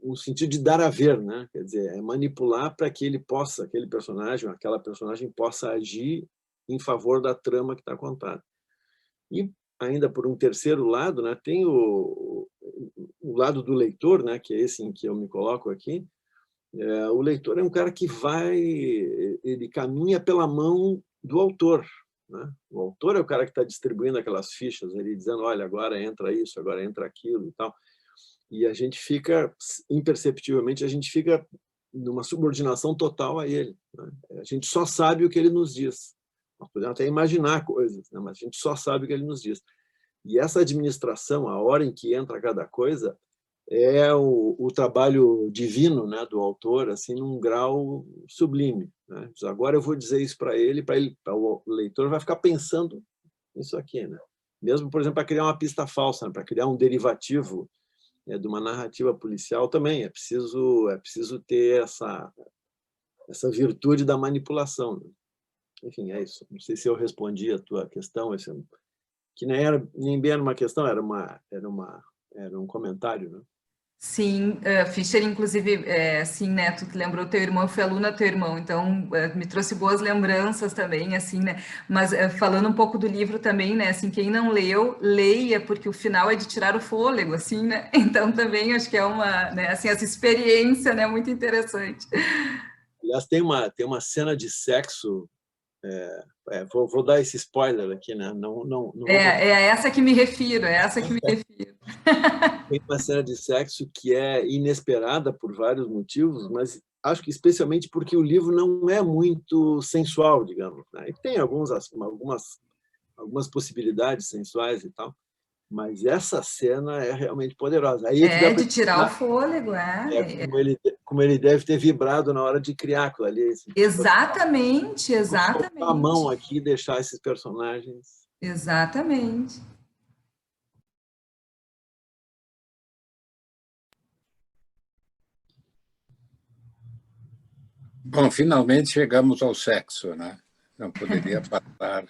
um sentido de dar a ver, né? Quer dizer, manipular para que aquele personagem, aquela personagem possa agir em favor da trama que está contada. E ainda por um terceiro lado, né, tem o lado do leitor, né, que é esse em que eu me coloco aqui. O leitor é um cara que ele caminha pela mão do autor, né? O autor é o cara que está distribuindo aquelas fichas, ele dizendo, olha, agora entra isso, agora entra aquilo e tal. E a gente fica, imperceptivelmente, numa subordinação total a ele, né? A gente só sabe o que ele nos diz. Nós podemos até imaginar coisas, né? Mas a gente só sabe o que ele nos diz. E essa administração, a hora em que entra cada coisa, é o trabalho divino, né, do autor, assim, num grau sublime, né? Agora eu vou dizer isso para ele, o leitor vai ficar pensando nisso aqui, né? Mesmo, por exemplo, para criar uma pista falsa, né? Para criar um derivativo de uma narrativa policial também é preciso ter essa virtude da manipulação, né? Enfim, é isso. Não sei se eu respondi a tua questão, que nem bem era uma questão, era um comentário, né? Sim, Fischer, inclusive, assim, né, tu lembrou teu irmão, eu fui aluna do teu irmão, então me trouxe boas lembranças também, assim, né, mas falando um pouco do livro também, né, assim, quem não leu, leia, porque o final é de tirar o fôlego, assim, né, então também acho que é uma, né, assim, essa experiência, né, muito interessante. Aliás, tem uma cena de sexo, vou dar esse spoiler aqui, né, não é essa que me refiro, Tem uma cena de sexo que é inesperada por vários motivos, mas acho que especialmente porque o livro não é muito sensual, digamos, né? E tem algumas possibilidades sensuais e tal, mas essa cena é realmente poderosa. Aí de tirar o fôlego, como ele deve ter vibrado na hora de criar aquilo ali. Assim, exatamente. A mão aqui e deixar esses personagens. Exatamente. Bom, finalmente chegamos ao sexo, né? Não poderia passar.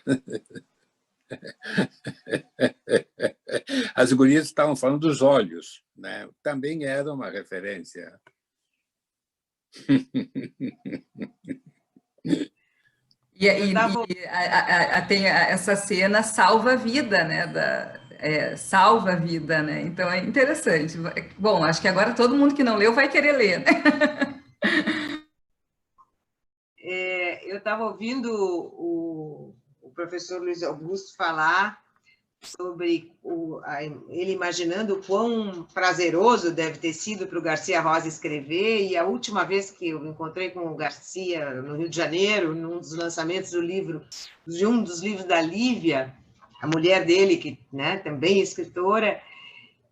As gurias estavam falando dos olhos, né? Também era uma referência. Tem essa cena salva a vida, né? Salva a vida, né? Então é interessante. Bom, acho que agora todo mundo que não leu vai querer ler, né? Eu estava ouvindo o professor Luiz Augusto falar sobre ele imaginando o quão prazeroso deve ter sido para o Garcia Rosa escrever, e a última vez que eu me encontrei com o Garcia no Rio de Janeiro, num dos lançamentos de um dos livros da Lívia, a mulher dele, que, né, também é escritora,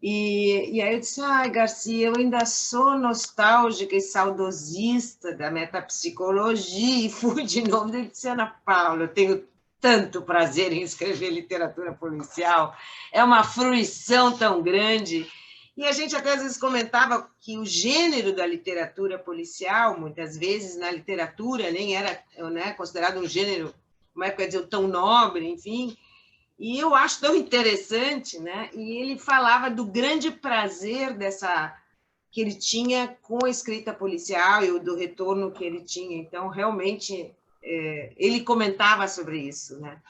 E aí eu disse, ai, Garcia, eu ainda sou nostálgica e saudosista da metapsicologia, e fui de novo. Ele disse, Ana Paula, eu tenho tanto prazer em escrever literatura policial, é uma fruição tão grande. E a gente até às vezes comentava que o gênero da literatura policial, muitas vezes na literatura, nem era, né, considerado um gênero, como é que eu ia dizer, tão nobre, enfim. E eu acho tão interessante, né? E ele falava do grande prazer que ele tinha com a escrita policial e do retorno que ele tinha. Então, realmente, ele comentava sobre isso, né?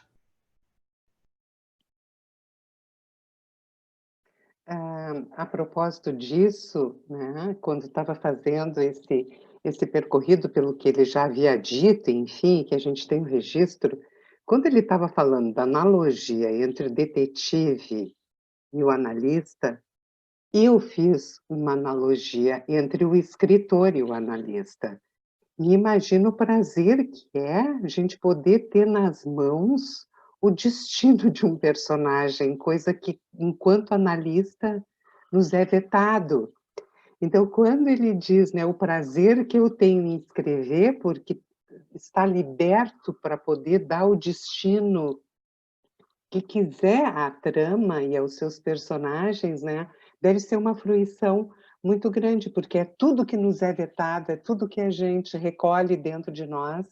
A propósito disso, né, quando estava fazendo esse percorrido pelo que ele já havia dito, enfim, que a gente tem um registro, quando ele estava falando da analogia entre o detetive e o analista, eu fiz uma analogia entre o escritor e o analista. E imagino o prazer que é a gente poder ter nas mãos o destino de um personagem, coisa que, enquanto analista, nos é vetado. Então, quando ele diz, né, o prazer que eu tenho em escrever, porque está liberto para poder dar o destino que quiser à trama e aos seus personagens, né, deve ser uma fruição muito grande, porque é tudo que nos é vetado, é tudo que a gente recolhe dentro de nós,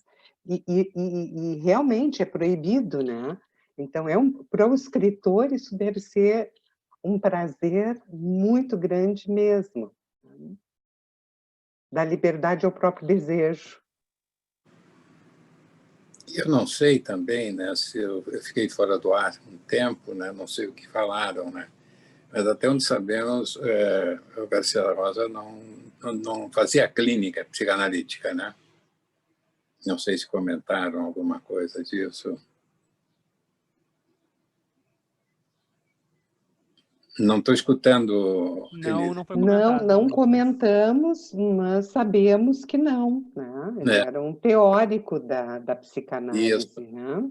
e realmente é proibido, né? Então, para o escritor, isso deve ser um prazer muito grande mesmo, né? Da liberdade ao próprio desejo. Eu não sei também, né, se eu fiquei fora do ar um tempo, né, não sei o que falaram, né, mas até onde sabemos, o Garcia da Rosa não fazia clínica psicanalítica, né? Não sei se comentaram alguma coisa disso. Não estou escutando. Não foi comentado. Não comentamos, mas sabemos que não, né? Ele era um teórico da psicanálise, Isso. né?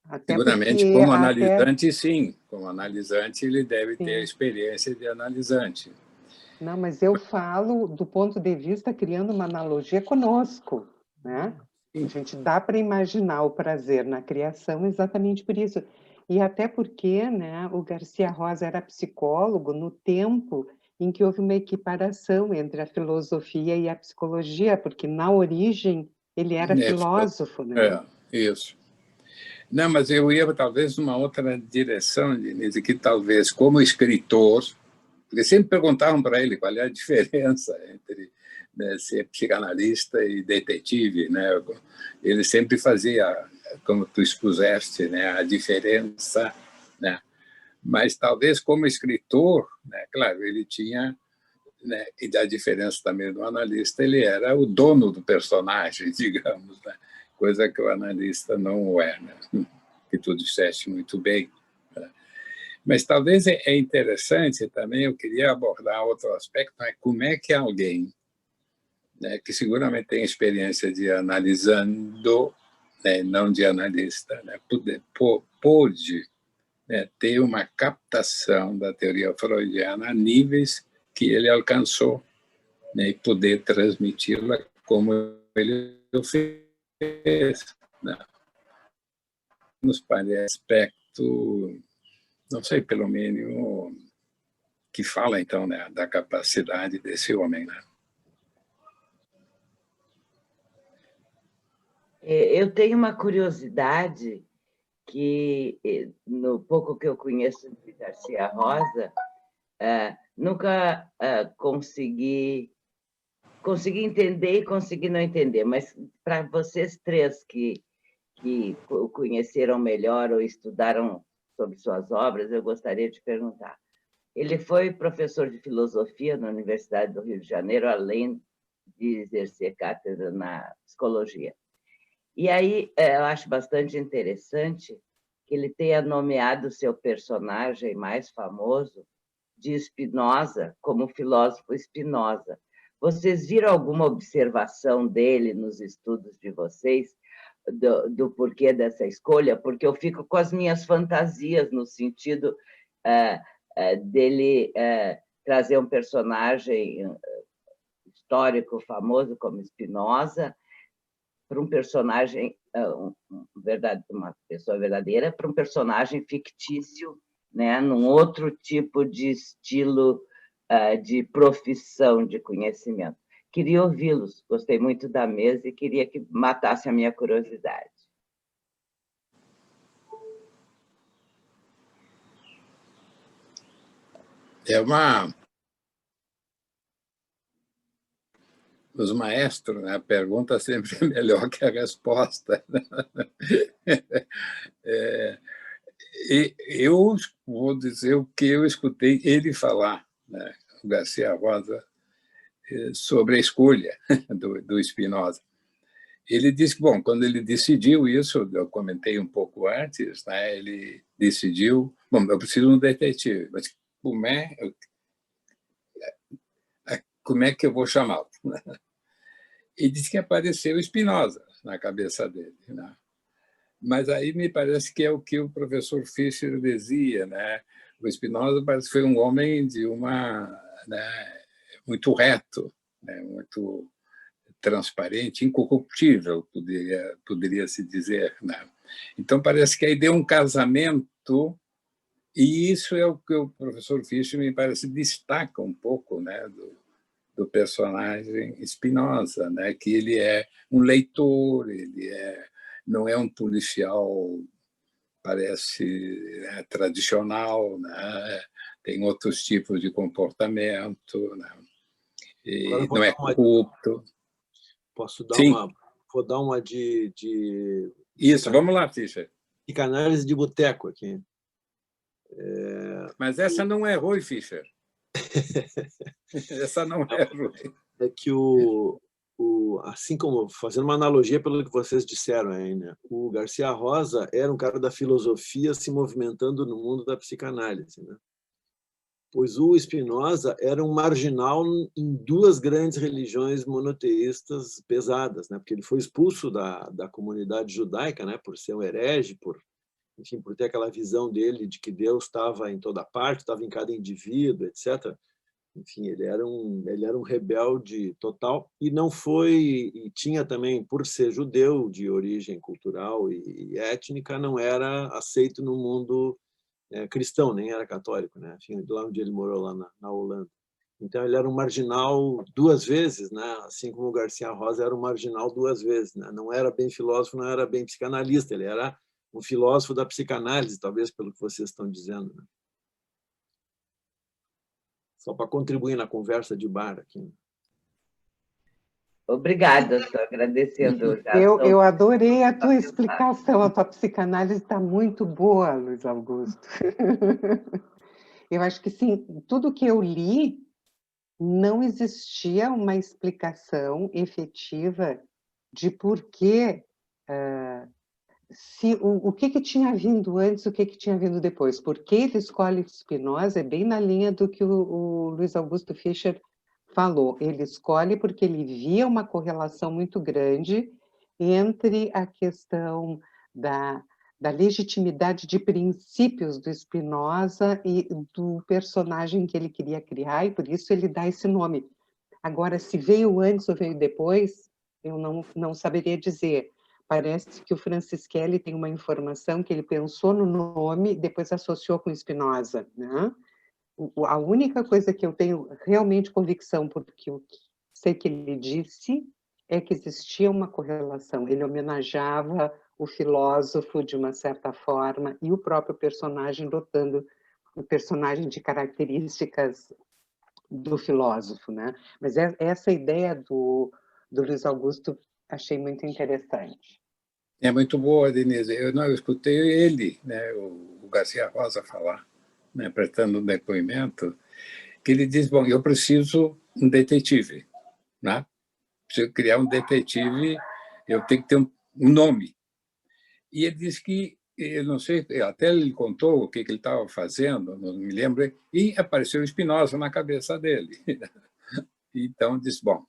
Até Seguramente, porque como analisante, sim. Como analisante, ele deve ter a Sim. experiência de analisante. Não, mas eu falo do ponto de vista criando uma analogia conosco, né? A gente dá para imaginar o prazer na criação exatamente por isso. E até porque, né, o Garcia Rosa era psicólogo no tempo em que houve uma equiparação entre a filosofia e a psicologia, porque na origem ele era filósofo, né? Isso. Não, mas eu ia talvez numa outra direção, Denise, que talvez como escritor, porque sempre perguntavam para ele qual é a diferença entre, né, ser psicanalista e detetive, né? Ele sempre fazia, como tu expuseste, né, a diferença, né? Mas talvez como escritor, né, claro, ele tinha, né, e da diferença também do analista, ele era o dono do personagem, digamos, né? Coisa que o analista não é, né? Que tu disseste muito bem. Né? Mas talvez é interessante também, eu queria abordar outro aspecto, né? Como é que alguém, né, que seguramente tem experiência de analisando, né, não de analista, né, pôde, né, ter uma captação da teoria freudiana a níveis que ele alcançou, né, e poder transmiti-la como ele o fez, né? Nos parece aspecto, não sei, pelo mínimo, que fala, então, né, da capacidade desse homem, né? Eu tenho uma curiosidade que, no pouco que eu conheço de Garcia Rosa, nunca consegui entender e consegui não entender, mas para vocês três que o conheceram melhor ou estudaram sobre suas obras, eu gostaria de perguntar. Ele foi professor de filosofia na Universidade do Rio de Janeiro, além de exercer cátedra na psicologia. E aí eu acho bastante interessante que ele tenha nomeado seu personagem mais famoso de Spinoza como filósofo Spinoza. Vocês viram alguma observação dele nos estudos de vocês do porquê dessa escolha? Porque eu fico com as minhas fantasias no sentido dele trazer um personagem histórico famoso como Spinoza para um personagem, uma pessoa verdadeira, para um personagem fictício, né, num outro tipo de estilo de profissão de conhecimento. Queria ouvi-los, gostei muito da mesa e queria que matasse a minha curiosidade. Os maestros, né? A pergunta sempre é melhor que a resposta. E eu vou dizer o que eu escutei ele falar, né, o Garcia Rosa, sobre a escolha do Spinoza. Ele disse que, bom, quando ele decidiu isso, eu comentei um pouco antes, né, ele decidiu, bom, eu preciso de um detetive, mas como é que eu vou chamá-lo? E disse que apareceu Spinoza na cabeça dele, né? Mas aí me parece que é o que o professor Fischer dizia, né? O Spinoza parece que foi um homem de né, muito reto, né? Muito transparente, incorruptível, poderia se dizer, né? Então parece que aí deu um casamento, e isso é o que o professor Fischer me parece destaca um pouco, né, do personagem Spinoza, né, que ele é um leitor, não é um policial, parece, tradicional, né, tem outros tipos de comportamento, né, e não é corrupto. Posso dar Sim. Vou dar uma de Isso, vamos lá, Fischer. Psicanálise de boteco aqui. Mas essa não é ruim, Fischer. Essa não é ruim. É que assim como, fazendo uma analogia pelo que vocês disseram aí, né? O Garcia Rosa era um cara da filosofia se movimentando no mundo da psicanálise, né? Pois o Spinoza era um marginal em duas grandes religiões monoteístas pesadas, né? Porque ele foi expulso da comunidade judaica, né? Por ser um herege, enfim, por ter aquela visão dele de que Deus estava em toda parte, estava em cada indivíduo, etc. Enfim, ele era um rebelde total e não foi, e tinha também, por ser judeu de origem cultural e étnica, não era aceito no mundo cristão, nem era católico, né? Enfim, lá onde ele morou, lá na Holanda. Então, ele era um marginal duas vezes, né? Assim como o Garcia Rosa era um marginal duas vezes, né? Não era bem filósofo, não era bem psicanalista, ele era um filósofo da psicanálise, talvez pelo que vocês estão dizendo, né? Só para contribuir na conversa de bar aqui. Obrigada, estou agradecendo. Eu adorei a tua explicação, a tua psicanálise está muito boa, Luiz Augusto. Eu acho que sim, tudo que eu li, não existia uma explicação efetiva de por que, o que tinha vindo antes, o que tinha vindo depois. Por que ele escolhe Spinoza é bem na linha do que o Luiz Augusto Fischer falou. Ele escolhe porque ele via uma correlação muito grande entre a questão da legitimidade de princípios do Spinoza e do personagem que ele queria criar, e por isso ele dá esse nome. Agora, se veio antes ou veio depois, eu não saberia dizer. Parece que o Francischelli tem uma informação que ele pensou no nome e depois associou com Spinoza, né? A única coisa que eu tenho realmente convicção, porque eu sei que ele disse, é que existia uma correlação. Ele homenageava o filósofo de uma certa forma e o próprio personagem dotando o personagem de características do filósofo, né? Mas essa ideia do Luiz Augusto achei muito interessante. É muito boa, Denise. Eu escutei ele, né, o Garcia Rosa falar, né, prestando um depoimento, que ele diz, bom, eu preciso um detetive, né? Preciso criar um detetive, eu tenho que ter um nome. E ele disse que, eu não sei, até ele contou o que ele estava fazendo, não me lembro, e apareceu o Spinoza na cabeça dele. Então, disse, bom,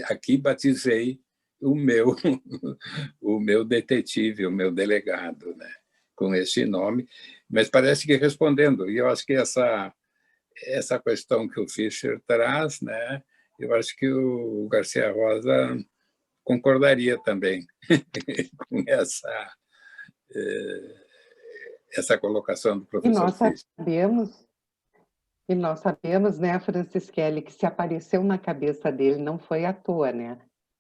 aqui batizei o meu detetive, o meu delegado, né? com esse nome, mas parece que respondendo, e eu acho que essa questão que o Fischer traz, né, eu acho que o Garcia Rosa concordaria também com essa colocação do professor Fischer. E nós sabemos, né, Francisquelli, que se apareceu na cabeça dele não foi à toa, né?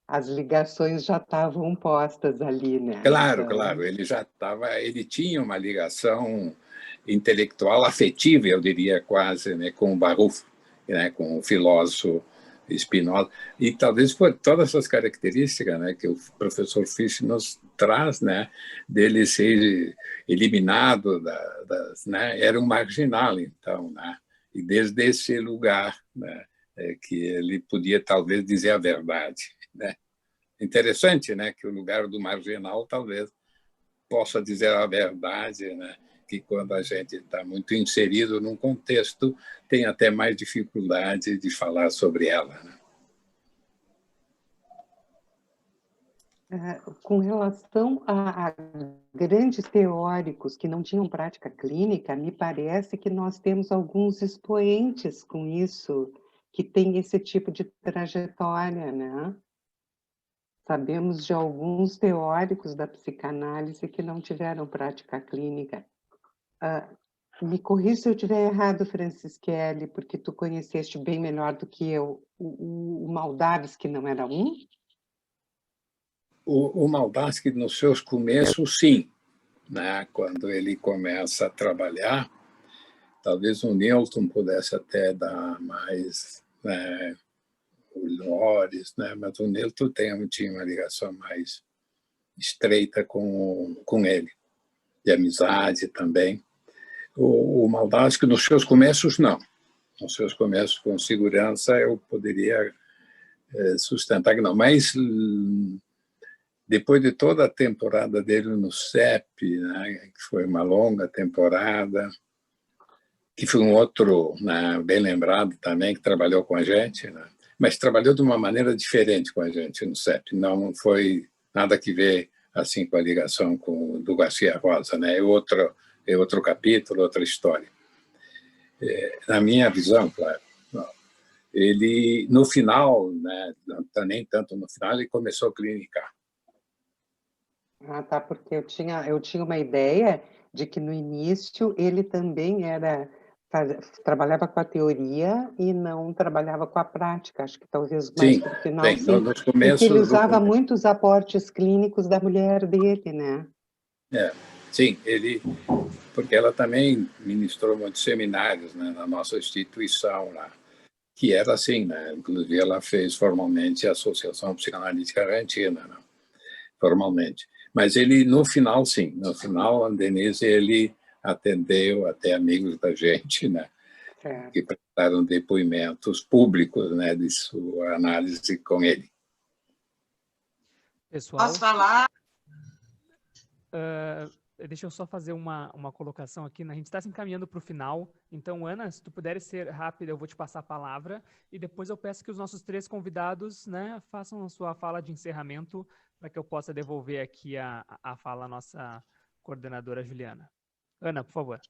As ligações já estavam postas ali, né? Claro, então... claro, ele tinha uma ligação intelectual, afetiva, eu diria quase, né, com o Baruch, né, com o filósofo Spinoza, e talvez por todas essas características, né, que o professor Fischer nos traz, né, dele ser eliminado né, era um marginal, então, né, e desde esse lugar, né, que ele podia talvez dizer a verdade, né. Interessante, né, que o lugar do marginal talvez possa dizer a verdade, né, que quando a gente está muito inserido num contexto, tem até mais dificuldade de falar sobre ela, né? Com relação a grandes teóricos que não tinham prática clínica, me parece que nós temos alguns expoentes com isso, que têm esse tipo de trajetória, né? Sabemos de alguns teóricos da psicanálise que não tiveram prática clínica. Me corrija se eu estiver errado, Francisquelli, porque tu conheceste bem melhor do que eu. O Moldavsky não era um? O Moldavsky, nos seus começos, sim, né? Quando ele começa a trabalhar, talvez o Newton pudesse até dar mais, né, o Loris, né? Mas o Newton tinha uma ligação mais estreita com ele, de amizade também. O Moldavsky, nos seus começos, não. Nos seus começos, com segurança, eu poderia sustentar que não. Mas depois de toda a temporada dele no CEP, né, que foi uma longa temporada, que foi um outro, né, bem lembrado também, que trabalhou com a gente, né, mas trabalhou de uma maneira diferente com a gente no CEP. Não foi nada que ver assim com a ligação do Garcia Rosa, né? É outro capítulo, outra história. Na minha visão, claro, ele, no final, né, nem tanto no final, ele começou a clinicar. Tá, porque eu tinha uma ideia de que no início ele também trabalhava com a teoria e não trabalhava com a prática, acho que talvez mais para o final, sim, nos começos, porque ele usava muitos aportes clínicos da mulher dele, né? Sim, porque ela também ministrou muitos seminários, né, na nossa instituição lá, que era assim, né? Inclusive ela fez formalmente a Associação Psicanalítica Argentina, né? Formalmente. Mas ele, no final, sim, no final, a Denise, ele atendeu até amigos da gente, né, que prestaram depoimentos públicos, né, de sua análise com ele. Pessoal, posso falar? Deixa eu só fazer uma colocação aqui. A gente está se encaminhando para o final. Então, Ana, se tu puderes ser rápida, eu vou te passar a palavra. E depois eu peço que os nossos 3 convidados, né, façam a sua fala de encerramento para que eu possa devolver aqui a fala à nossa coordenadora Juliana. Ana, por favor.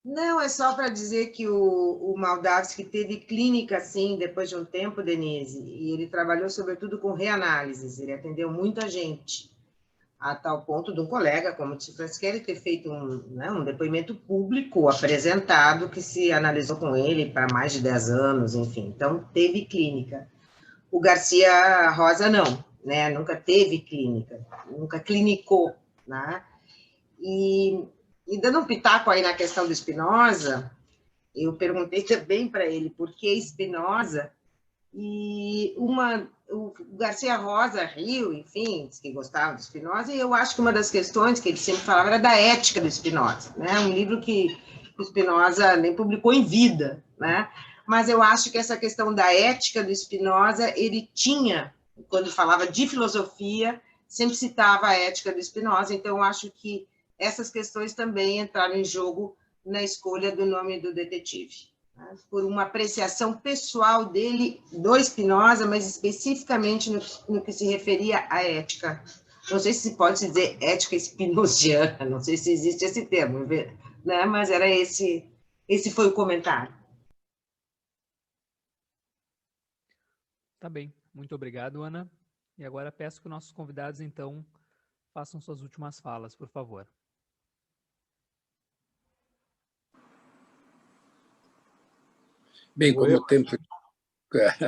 Não, é só para dizer que o Moldavsky teve clínica, sim, depois de um tempo, Denise, e ele trabalhou sobretudo com reanálises, ele atendeu muita gente, a tal ponto de um colega, como o Francisquelli, ter feito um depoimento público apresentado, que se analisou com ele para mais de 10 anos, enfim, então teve clínica. O Garcia Rosa não, né? Nunca teve clínica, nunca clinicou, né? E dando um pitaco aí na questão do Spinoza, eu perguntei também para ele por que Spinoza, e o Garcia Rosa riu, enfim, disse que gostava do Spinoza, e eu acho que uma das questões que ele sempre falava era da ética do Spinoza, né? Um livro que o Spinoza nem publicou em vida, né? Mas eu acho que essa questão da ética do Spinoza, ele tinha, quando falava de filosofia, sempre citava a ética do Spinoza, então eu acho que essas questões também entraram em jogo na escolha do nome do detetive, né? Por uma apreciação pessoal dele, do Spinoza, mas especificamente no que se referia à ética não sei se pode se dizer ética spinoziana, não sei se existe esse termo, né? Mas era esse foi o comentário. Tá bem, muito obrigado, Ana. E agora peço que nossos convidados, então, façam suas últimas falas, por favor. Bem, como o tempo...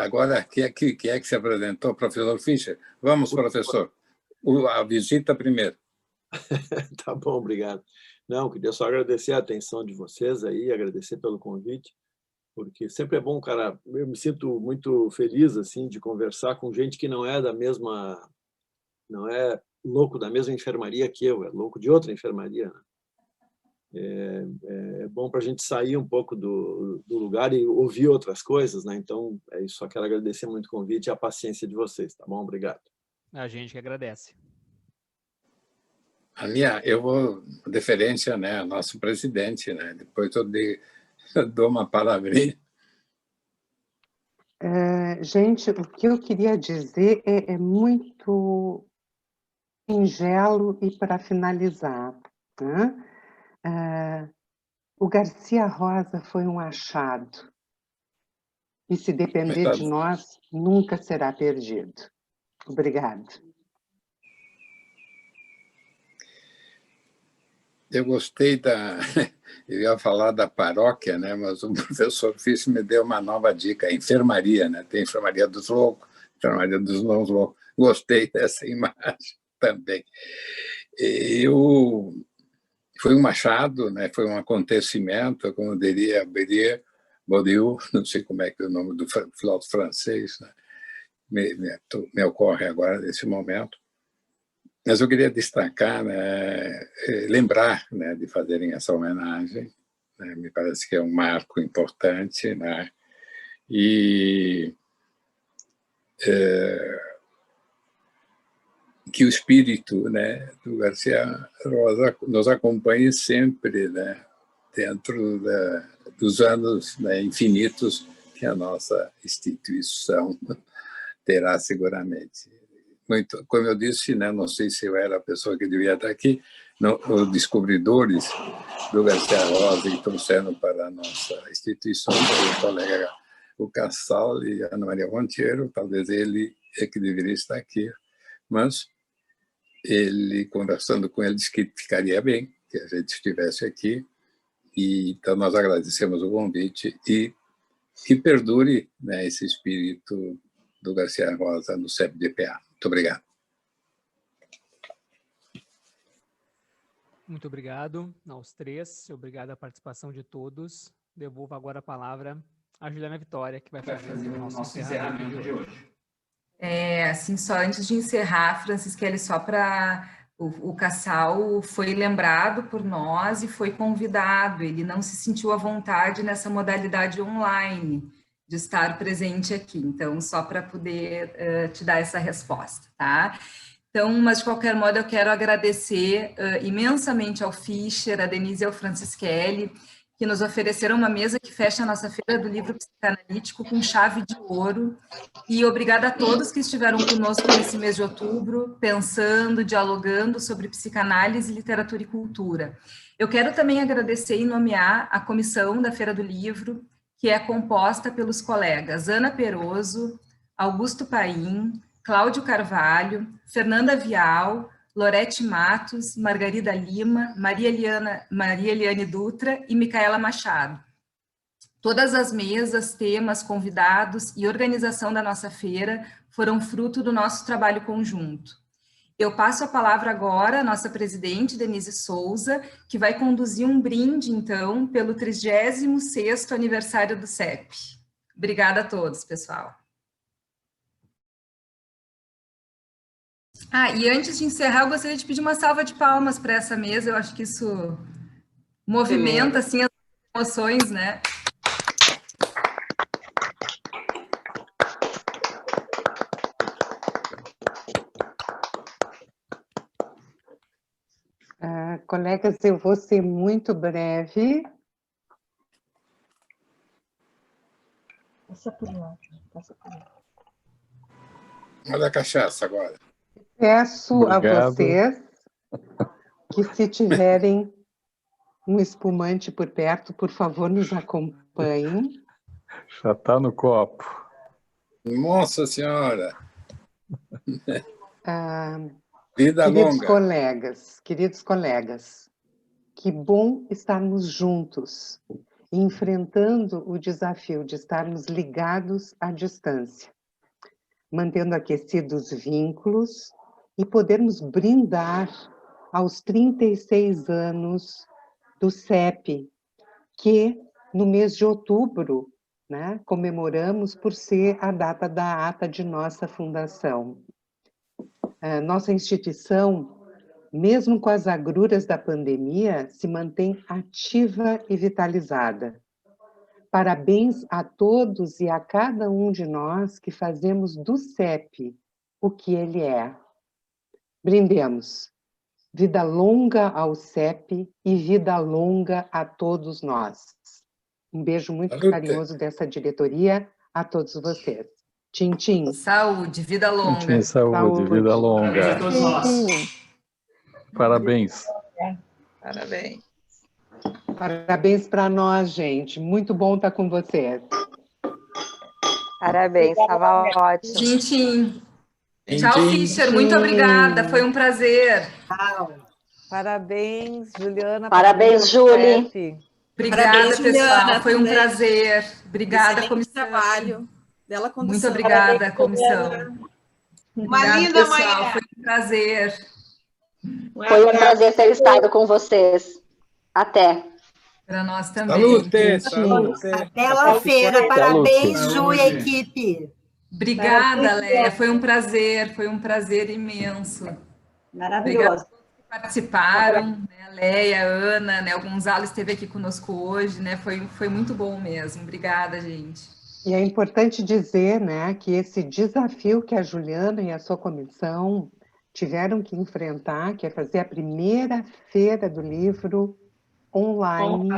Agora, quem é que se apresentou? Professor Fischer? Vamos, professor. A visita primeiro. Tá bom, obrigado. Não, queria só agradecer a atenção de vocês aí, agradecer pelo convite, porque sempre é bom, cara, eu me sinto muito feliz, assim, de conversar com gente que não é da mesma, não é louco da mesma enfermaria que eu, é louco de outra enfermaria, né? É bom para a gente sair um pouco do lugar e ouvir outras coisas, né? Então, é isso. Só quero agradecer muito o convite e a paciência de vocês, tá bom? Obrigado. A gente que agradece. Eu vou deferência, né, ao nosso presidente, né? Depois eu dou uma palavrinha. Gente, o que eu queria dizer é muito singelo e para finalizar, né? O Garcia Rosa foi um achado e, se depender de nós, nunca será perdido. Obrigada. Eu gostei eu ia falar da paróquia, né? Mas o professor Fischer me deu uma nova dica, a enfermaria, né? Tem enfermaria dos loucos, enfermaria dos não loucos. Gostei dessa imagem também. Foi um achado, né? Foi um acontecimento, como diria Bourdieu, não sei como é que é o nome do filósofo francês, né? Me ocorre agora nesse momento. Mas eu queria destacar, né, lembrar, né, de fazerem essa homenagem, né, me parece que é um marco importante, né, e que o espírito, né, do Garcia Rosa nos acompanhe sempre, né, dentro dos anos, né, infinitos que a nossa instituição terá seguramente. Muito, como eu disse, né, não sei se eu era a pessoa que devia estar aqui, os descobridores do Garcia Rosa que trouxeram para a nossa instituição, o colega o Cassal e a Ana Maria Monteiro, talvez ele é que deveria estar aqui, mas ele, conversando com ele, disse que ficaria bem que a gente estivesse aqui, e então nós agradecemos o convite e que perdure, né, esse espírito do Garcia Rosa no CEP-DPA. Muito obrigado. Muito obrigado aos três, obrigado à participação de todos. Devolvo agora a palavra à Juliana Vitória, que vai fazer o nosso encerramento de hoje. Assim, só antes de encerrar, Francisquelli, só para... O Cassal foi lembrado por nós e foi convidado, ele não se sentiu à vontade nessa modalidade online, de estar presente aqui, então, só para poder te dar essa resposta, tá? Então, mas de qualquer modo, eu quero agradecer imensamente ao Fischer, a Denise e ao Francisquelli, que nos ofereceram uma mesa que fecha a nossa Feira do Livro Psicanalítico com chave de ouro, e obrigada a todos que estiveram conosco nesse mês de outubro, pensando, dialogando sobre psicanálise, literatura e cultura. Eu quero também agradecer e nomear a comissão da Feira do Livro, que é composta pelos colegas Ana Peroso, Augusto Paim, Cláudio Carvalho, Fernanda Vial, Lorete Matos, Margarida Lima, Maria Eliane Dutra e Micaela Machado. Todas as mesas, temas, convidados e organização da nossa feira foram fruto do nosso trabalho conjunto. Eu passo a palavra agora à nossa presidente, Denise Souza, que vai conduzir um brinde, então, pelo 36º aniversário do CEP. Obrigada a todos, pessoal. E antes de encerrar, eu gostaria de pedir uma salva de palmas para essa mesa, eu acho que isso movimenta, assim, as emoções, né? Colegas, eu vou ser muito breve. Passa por lá. Olha a cachaça agora. Peço Obrigado. a vocês que, se tiverem um espumante por perto, por favor, nos acompanhem. Já está no copo. Nossa Senhora! Vida Queridos longa! queridos colegas, que bom estarmos juntos, enfrentando o desafio de estarmos ligados à distância, mantendo aquecidos vínculos e podermos brindar aos 36 anos do CEP, que no mês de outubro, né, comemoramos por ser a data da ata de nossa fundação. Nossa instituição, mesmo com as agruras da pandemia, se mantém ativa e vitalizada. Parabéns a todos e a cada um de nós que fazemos do CEP o que ele é. Brindemos. Vida longa ao CEP e vida longa a todos nós. Um beijo muito carinhoso dessa diretoria a todos vocês. Tchim, tchim. Saúde, vida longa. Tchim, saúde, vida longa. Parabéns a todos nós. Parabéns. Parabéns. Parabéns para nós, gente. Muito bom estar com vocês. Parabéns, estava ótimo. Tchim, tchim. Tchau, Fischer. Muito obrigada. Foi um prazer. Parabéns, Juliana. Parabéns, Julie. Obrigada, parabéns, pessoal. Juliana, Foi um também. prazer. Obrigada, comissão. Trabalho dela condução. Muito obrigada, comissão. Uma Obrigada, linda pessoal. manhã. Foi um prazer. Foi um prazer ter estado com vocês. Até. Para nós também. Salute! Até lá feira. Parabéns, Ju e equipe. Obrigada, Léa. Foi um prazer imenso. Maravilhoso. Obrigada a todos que participaram, né? A Léa, a Ana, né? O Gonzalo esteve aqui conosco hoje, né? Foi muito bom mesmo. Obrigada, gente. E é importante dizer, né, que esse desafio que a Juliana e a sua comissão tiveram que enfrentar, que é fazer a primeira feira do livro online,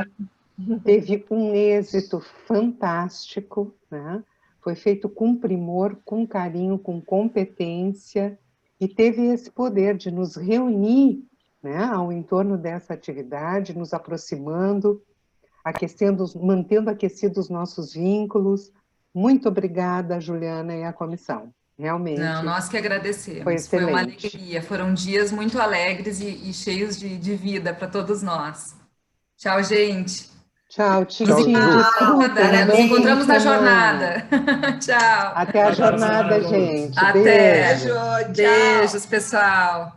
teve um êxito fantástico, né? Foi feito com primor, com carinho, com competência, e teve esse poder de nos reunir, né, ao entorno dessa atividade, nos aproximando, aquecendo, mantendo aquecidos os nossos vínculos. Muito obrigada, Juliana e a comissão. Realmente. Não, nós que agradecemos. Foi excelente. Foi uma alegria. Foram dias muito alegres e cheios de vida para todos nós. Tchau, gente. Tchau, Tchim. Nos encontramos na jornada. Tchau. Até a jornada, gente. Até. Beijo. Beijos, pessoal.